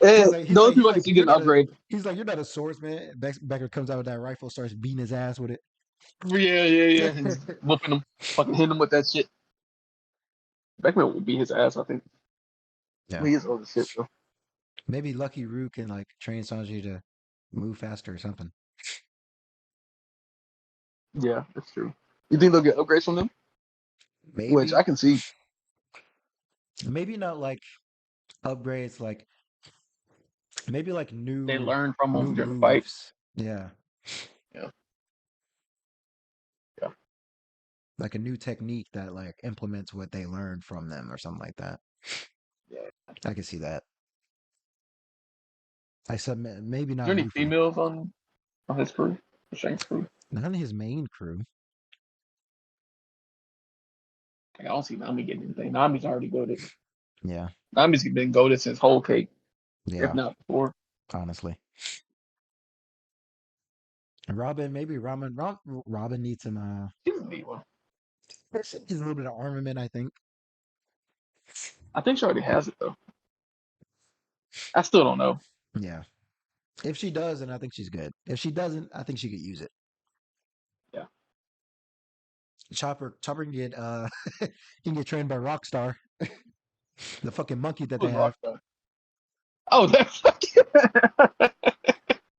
he's
And those
he's
people I can
like
see getting
you're
an
not a
upgrade.
he's like you're not a swordsman. Becker comes out with that rifle, starts beating his ass with
Yeah, yeah, yeah. And just
it.
whooping him, fucking hitting him with that shit. Beckman will beat his ass, I think.
Yeah.
He is old as shit though.
Maybe Lucky Roo can like train Sanji to move faster or something.
Yeah, that's true. You think they'll get upgrades from them? Which I
Maybe.
can see.
Maybe not like upgrades like maybe like
They learn from
new
them during the fight.
moves. Yeah.
Yeah, yeah.
Like a new technique that like implements what they learned from them or something like that.
Yeah.
I can see that. I submit maybe
Is there
not
any
Luffy.
females on his crew? Shanks' crew?
Not in his main crew.
Like, I don't see Nami getting anything. Nami's already goaded.
Yeah.
Nami's been goaded since Whole Cake, if
Yeah.
not before.
Honestly. Robin, maybe Robin needs some
She's a neat one.
needs a little bit of armament, I think.
I think she already has it though. I still don't know.
Yeah. If she does, then I think she's good. If she doesn't, I think she could use it.
Yeah.
Chopper can get can get trained by Rockstar, the fucking monkey that they
Who's
have.
Rockstar? Oh, that's fucking.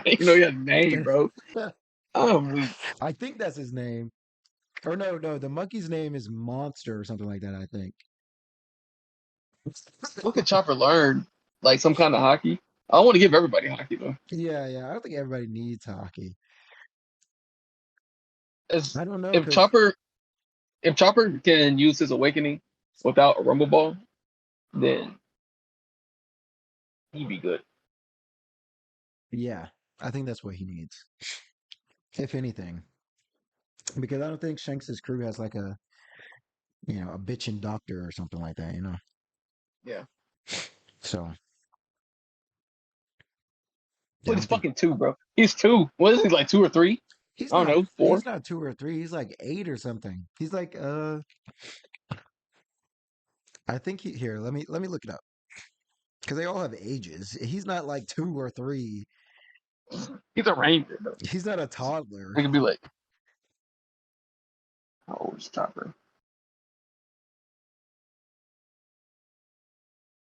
You know he has a name, bro. Oh, weak.
I think that's his name. Or no, the monkey's name is Monster or something like that, I think.
What could Chopper learn? Like some kind of hockey? I don't want to give everybody hockey though.
Yeah, yeah. I don't think everybody needs hockey.
As
I don't know,
if
because
Chopper If Chopper can use his awakening without a Rumble Ball, then he'd be good.
Yeah, I think that's what he needs, if anything, because I don't think Shanks's crew has like a bitchin' doctor or something like that.
Yeah.
So yeah,
But
I
he's
don't think
fucking two, bro. He's two. What is he, like 2 or 3?
he's
I don't
not.
know,
He's
4.
not 2 or 3. He's like 8 or something. He's like I think here. Let me look it up because they all have ages. He's not like 2 or 3.
He's a ranger, though.
He's not a toddler.
He could be like, how old is Chopper?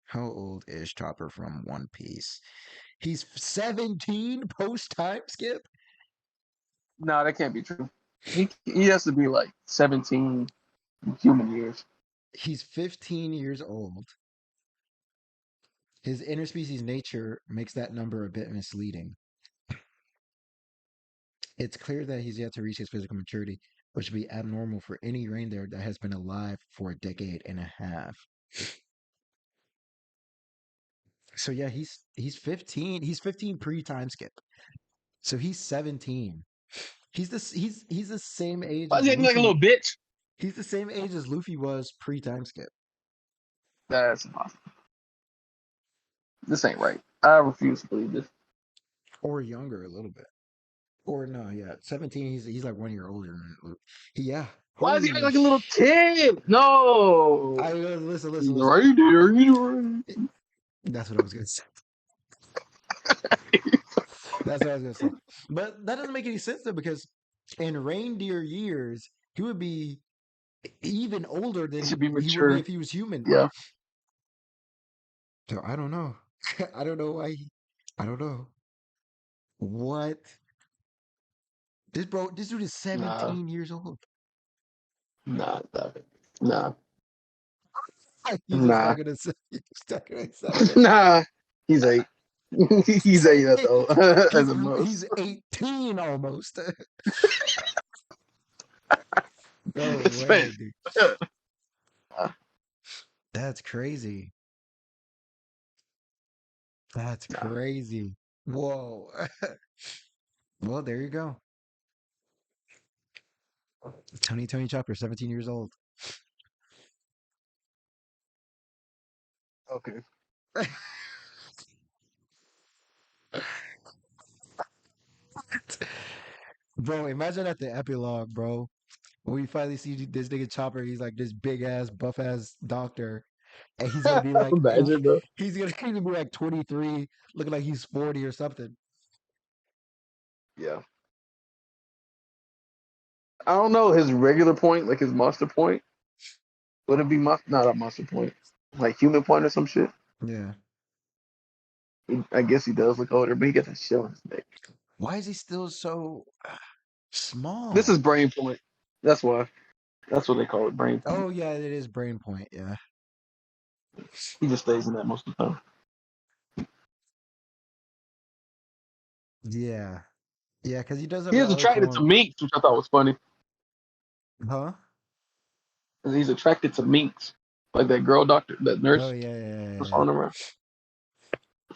How old is Chopper from One Piece? He's 17 post time skip.
No, that can't be true. He has to be like 17 human years.
He's 15 years old. His interspecies nature makes that number a bit misleading. It's clear that he's yet to reach his physical maturity, which would be abnormal for any reindeer that has been alive for a decade and a half. So yeah, he's 15. He's 15 pre-time skip. So he's 17. He's the same age
Why is
as
he acting like a
Luffy.
little bitch?
He's the same age as Luffy was pre-time skip,
That's impossible. This ain't right. I refuse to believe this.
or younger a little bit. Or no, yeah, 17. He's like 1 year older than Luffy. Yeah.
Why is he acting
Holy
like a little kid? No.
I listen, listen,
He's a
listen.
reindeer. He's a reindeer.
That's what I was gonna say. That's what I was gonna say. But that doesn't make any sense though, because in reindeer years, he would be even older
He
than
should be
he would be
mature.
if he was human.
Yeah.
So I don't know. I don't know why. I don't know what This dude is
Nah.
17 years old.
Nah. Nah. Nah.
He's just not
Nah.
gonna say. He's not gonna accept it.
Nah. He's 8. He's 8 at the at
He's
the
he's
most.
18 almost. No
This
way,
man.
dude.
Nah.
That's crazy. That's
Nah.
crazy. Whoa. Well, there you go. Tony Chopper, 17 years old.
Okay.
Bro, imagine at the epilogue, bro. When we finally see this nigga Chopper, he's like this big ass, buff ass doctor, and he's gonna be like,
Imagine, bro.
he's gonna be like 23, looking like he's 40 or something.
Yeah. I don't know his regular point, like his monster point. Would it be not a monster point, like human point or some shit?
Yeah.
I guess he does look older, but he gets a shit on his neck.
Why is he still so
This
small?
is brain point. That's why. That's what they call it, brain point.
Oh yeah, it is brain point. Yeah.
He just stays in that most of the time.
Yeah. Yeah, because he does have
He
an
is
arc
attracted to
on.
minks, which I thought was funny.
Huh?
'Cause he's attracted to minks, like that girl doctor, that
Oh
nurse
yeah,
was
yeah,
following him around.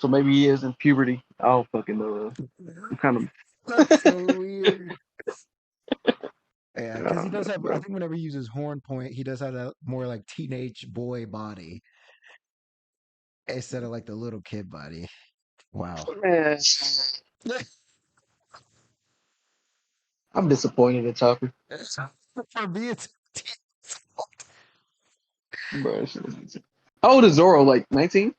So maybe he is in puberty. I don't fucking know.
yeah.
I'm kind of,
That's so weird. Yeah,
I
because he
don't
does
know,
have. I
bro.
think whenever he uses horn point, he does have that more like teenage boy body instead of like the little kid body. Wow.
Man, I'm disappointed in Chopper,
For me, it's
bro. How old is Zoro? Like 19?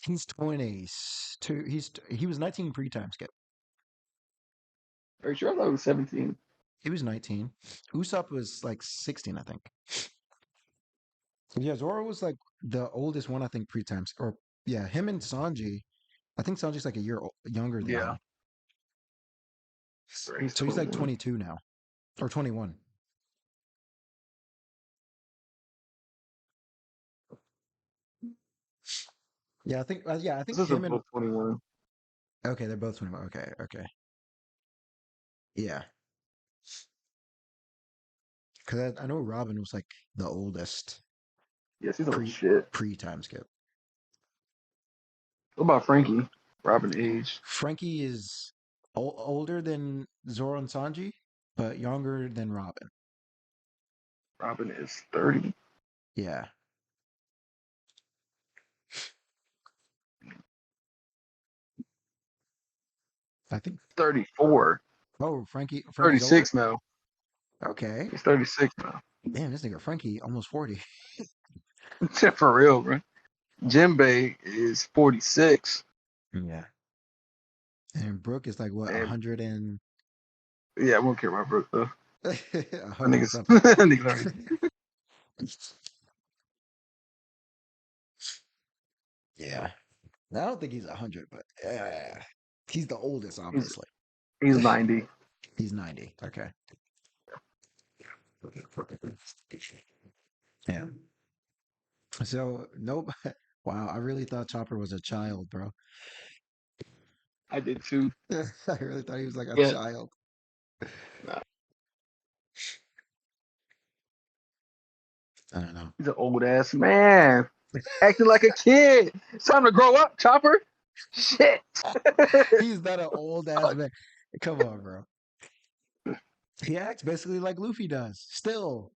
he's 22. He was 19 pre-time skip.
Are you sure? I thought he was 17.
He was 19. Usopp was like 16, I think. Yeah, Zoro was like the oldest one, I think, pre-time or yeah, him and Sanji. I think Sanji's like a year younger than
Yeah,
him.
bro, he's
So he's like
21.
22 now or 21. Yeah, I think
This is
him and
both 21.
okay, they're both 21. Okay, okay. Yeah. Because I know Robin was like the oldest
Yes, he's old
pre
shit.
pre time skip.
What about Frankie? Robin age.
Frankie is older than Zoro and Sanji, but younger than Robin.
Robin is 30.
Yeah, I think.
34.
Oh, Frankie's older.
36 now.
Okay,
He's 36 now.
damn, this nigga Frankie almost 40.
For real, bro. Jinbei is 46.
Yeah, and Brooke is like what, a
And
hundred and
yeah, I won't care about Brooke though.
a
I
hundred
think
and
it's
something.
I think it's already.
Yeah, I don't think he's 100, but he's the oldest,
He's
obviously.
he's 90.
He's 90. Okay. Yeah. So nope. Wow, I really thought Chopper was a child, bro.
I did too.
I really thought he was like a
Yeah.
child.
Nah,
I don't know.
he's an old ass man. Acting like a kid. It's time to grow up, Chopper. Shit.
He's not an old ass man. Come on, bro. He acts basically like Luffy does. Still,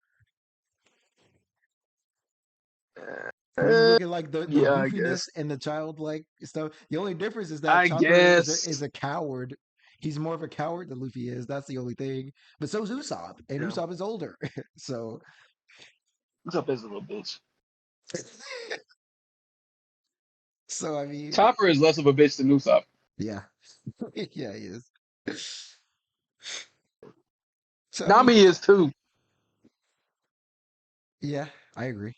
when you
Uh,
look at like the
yeah, I
goofiness
guess.
and the childlike stuff, the only difference is that
I
Chopper is
guess.
a coward. He's more of a coward than Luffy is. That's the only thing. But so's Usopp, and
Yeah.
Usopp is older. So,
What's up, as a little bitch?
so I mean,
Chopper is less of a bitch than Usopp.
yeah, yeah, he is. So I
Nami
mean,
is too.
yeah, I agree.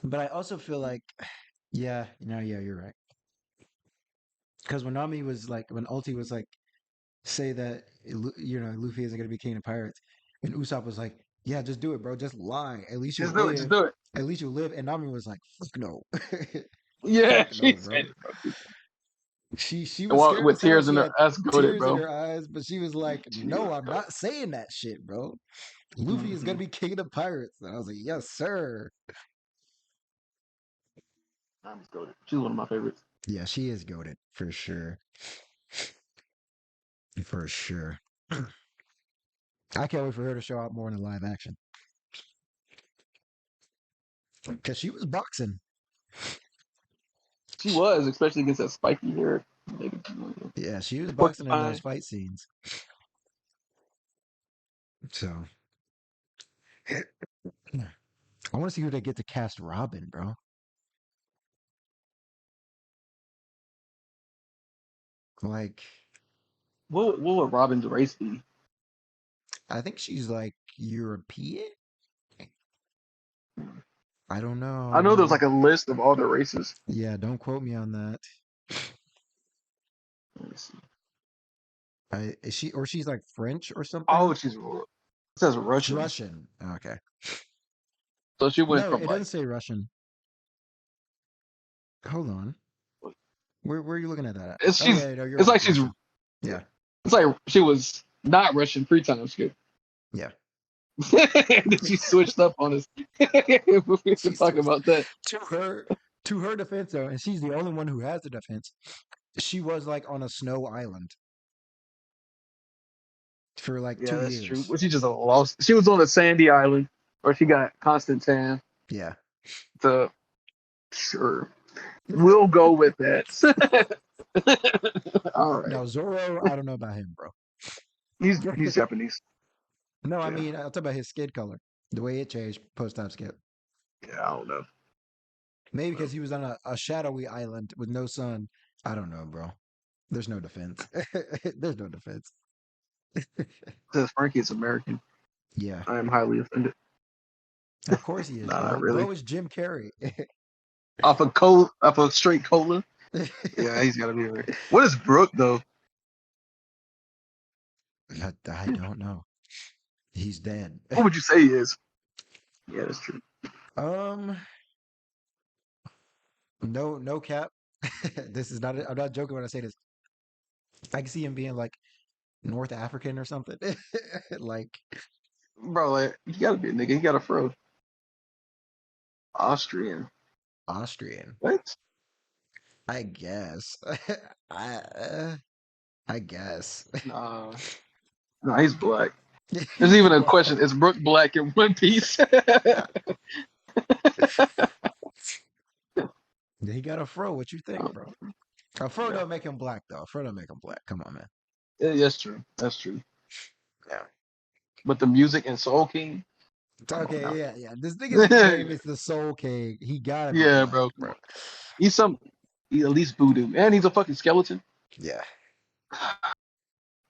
But I also feel like, yeah, yeah, you're right. Because when Nami was like, when Ulti was like, say that Luffy isn't gonna be king of pirates, and Usopp was like, yeah, just do it, bro, just lie. At least you'll
Just do it. Just
live.
do it.
At least you'll live. And Nami was like, fuck no,
Yeah,
fuck
she
no,
said
bro.
it, bro.
She
And
was scared
with
as hell.
tears
She
in her,
had
that's goaded,
tears in
bro.
her eyes, but she was like,
She was
no, I'm
goaded.
not saying that shit, bro. Luffy is gonna
Mm-hmm.
be king of the pirates. And I was like, yes, sir.
Nami's goaded. She's one of my favorites.
Yeah, she is goaded for sure. For sure. I can't wait for her to show up more in the live action. Because she was boxing.
She was, especially against that spiky hair. Maybe
Yeah, she was boxing in those
porcupine.
fight scenes. So I want to see who they get to cast Robin, bro. Like,
What would Robin's race be?
I think she's like European. I don't
I know there's
know.
like a list of all the races.
Yeah, don't quote me on that.
Let me see.
Is she or she's like French or
Oh,
something?
it says
It's
Russian.
Russian. Okay.
So she went
No,
from
it
like
doesn't say Russian. Hold on. Where are you looking at that at?
it's
Oh
she's
yeah, no, you're
it's
right.
like she's
Russian.
yeah.
Yeah.
It's like she was not Russian pre-time skip.
Yeah.
And then she switched up on us. We can
She's
talk about that.
to her to her defense though, and she's the only one who has the defense. She was like on a snow island for like
Yeah,
two
that's true.
years.
But she just lost. She was on a sandy island where she got constant tan.
Yeah.
So sure, we'll go with that. All right,
Now Zoro, I don't know about him, bro.
he's Japanese.
No, I
Yeah,
mean I'll talk about his skin color, the way it changed post time skip.
yeah, I don't know.
Maybe because he was on a shadowy island with no sun. I don't know, bro. There's no defense. There's no defense.
Says Frankie is American.
Yeah,
I am highly offended.
of course he is,
Nah, not
bro.
really.
Bro is Jim Carrey.
Off of straight cola. Yeah, he's got to be American. What is Brooke though?
I don't know. He's dead.
What would you say he is? Yeah, that's true.
um, no cap. This is not. I'm not joking when I say this. I can see him being like North African or something. Like
Bro, like, he gotta be a nigga. He got a fro. Austrian.
Austrian.
What?
I guess. I I guess.
Nah. Nah, he's black. There's even a question: is Brooke black in One Piece?
He got a fro. What you think,
Oh,
bro? A fro
yeah.
don't make him black though. A fro don't make him black. Come on, man.
Yeah, that's true. That's true.
Yeah.
But the music and Soul King, come on
Okay,
now.
yeah. This nigga's name is the Soul King. He gotta be
Yeah,
black,
bro. Come
bro.
on. He's some. He's at least voodoo, and he's a fucking skeleton.
Yeah.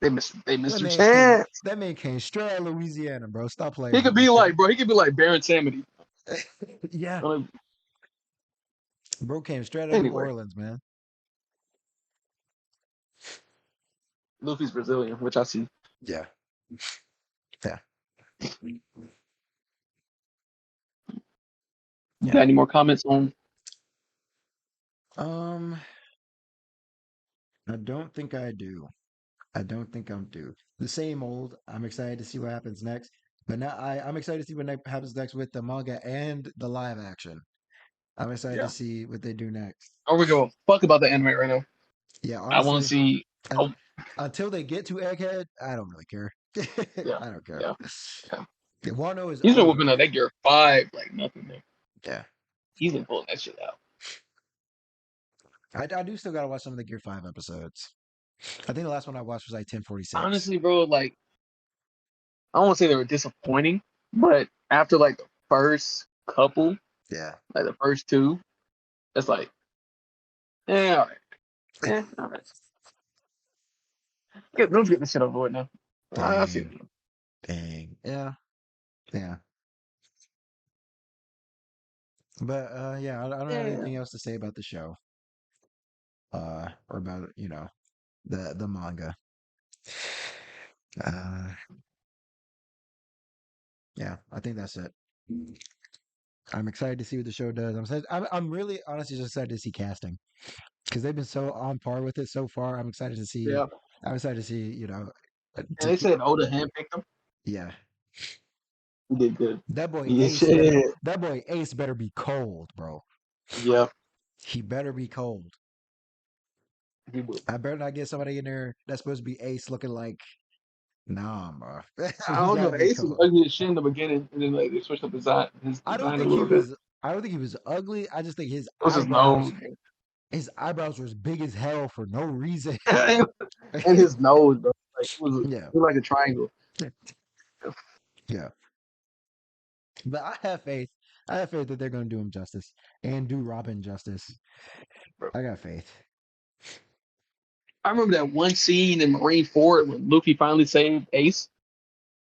They missed their chance.
That man came straight out of Louisiana, bro. Stop playing
He
with
could
me.
be like, bro. He could be like Baron Samedi.
Yeah. Bro came straight out of New
Anyway,
Orleans, man.
Luffy's Brazilian, which I see.
Yeah. Yeah.
You
Yeah.
got any more comments on?
Um, I don't think I do. I don't think I'm due. The same old. I'm excited to see what happens next. But now I'm excited to see what happens next with the manga and the live action. I'm excited to
Yeah.
see what they do next.
I don't really give a fuck about the anime right now.
Yeah,
I want to
honestly,
see.
un-
Oh,
until they get to Egghead, I don't really care.
yeah,
I don't care.
yeah, yeah.
Wano is
He's been
ugly.
whooping that Gear 5 like nothing, man.
Yeah.
He's been pulling that shit out.
I do still gotta watch some of the Gear 5 episodes. I think the last one I watched was like 1046.
Honestly, bro, like I don't want to say they were disappointing, but after like the first couple,
Yeah.
like the first two, it's like, all right, all right. Let's get this shit over with now. I see.
Dang. Dang. Yeah. Yeah. But yeah, I don't have
Yeah.
anything else to say about the show. Or about, the manga. Uh yeah, I think that's it. I'm excited to see what the show does. I'm really honestly just excited to see casting because they've been so on par with it so far. I'm excited to see.
Yeah.
I'm excited to see.
And they said Oda handpicked him.
Yeah,
He did good.
that boy
Yeah,
Ace better.
shit.
That boy Ace better be cold, bro.
Yeah.
He better be cold.
He would.
I better not get somebody in there that's supposed to be Ace looking like, nah, bro.
I
He
don't know.
gotta be
Ace was
cold.
ugly as shit in the beginning, and then like they switched up his
I don't
design a
think he
little bit.
was. I don't think he was ugly. I just think
What's his nose?
his eyebrows were as big as hell for no reason.
And his nose, bro. Like
Yeah,
it was like a triangle.
yeah. But I have faith. I have faith that they're going to do him justice and do Robin justice.
Bro.
I got faith.
I remember that one scene in Marineford when Luffy finally saved Ace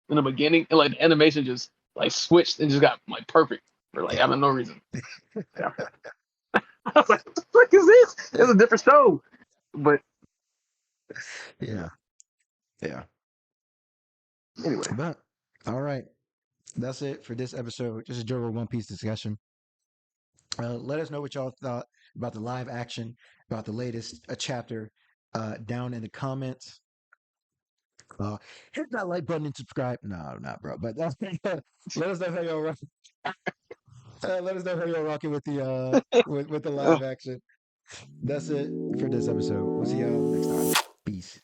in the beginning, and like the animation just like switched and just got like perfect for like having no reason. Yeah. I was like, what the fuck is this? It's a different show. But
Yeah, yeah.
anyway,
But all right, that's it for this episode. Just a general One Piece discussion. Let us know what y'all thought about the live action, about the latest chapter, down in the comments. Hit that like button and subscribe. No, not bro. But let us know how y'all rock. Let us know how y'all rocking with the with the live action. That's it for this episode. We'll see y'all next time. Peace.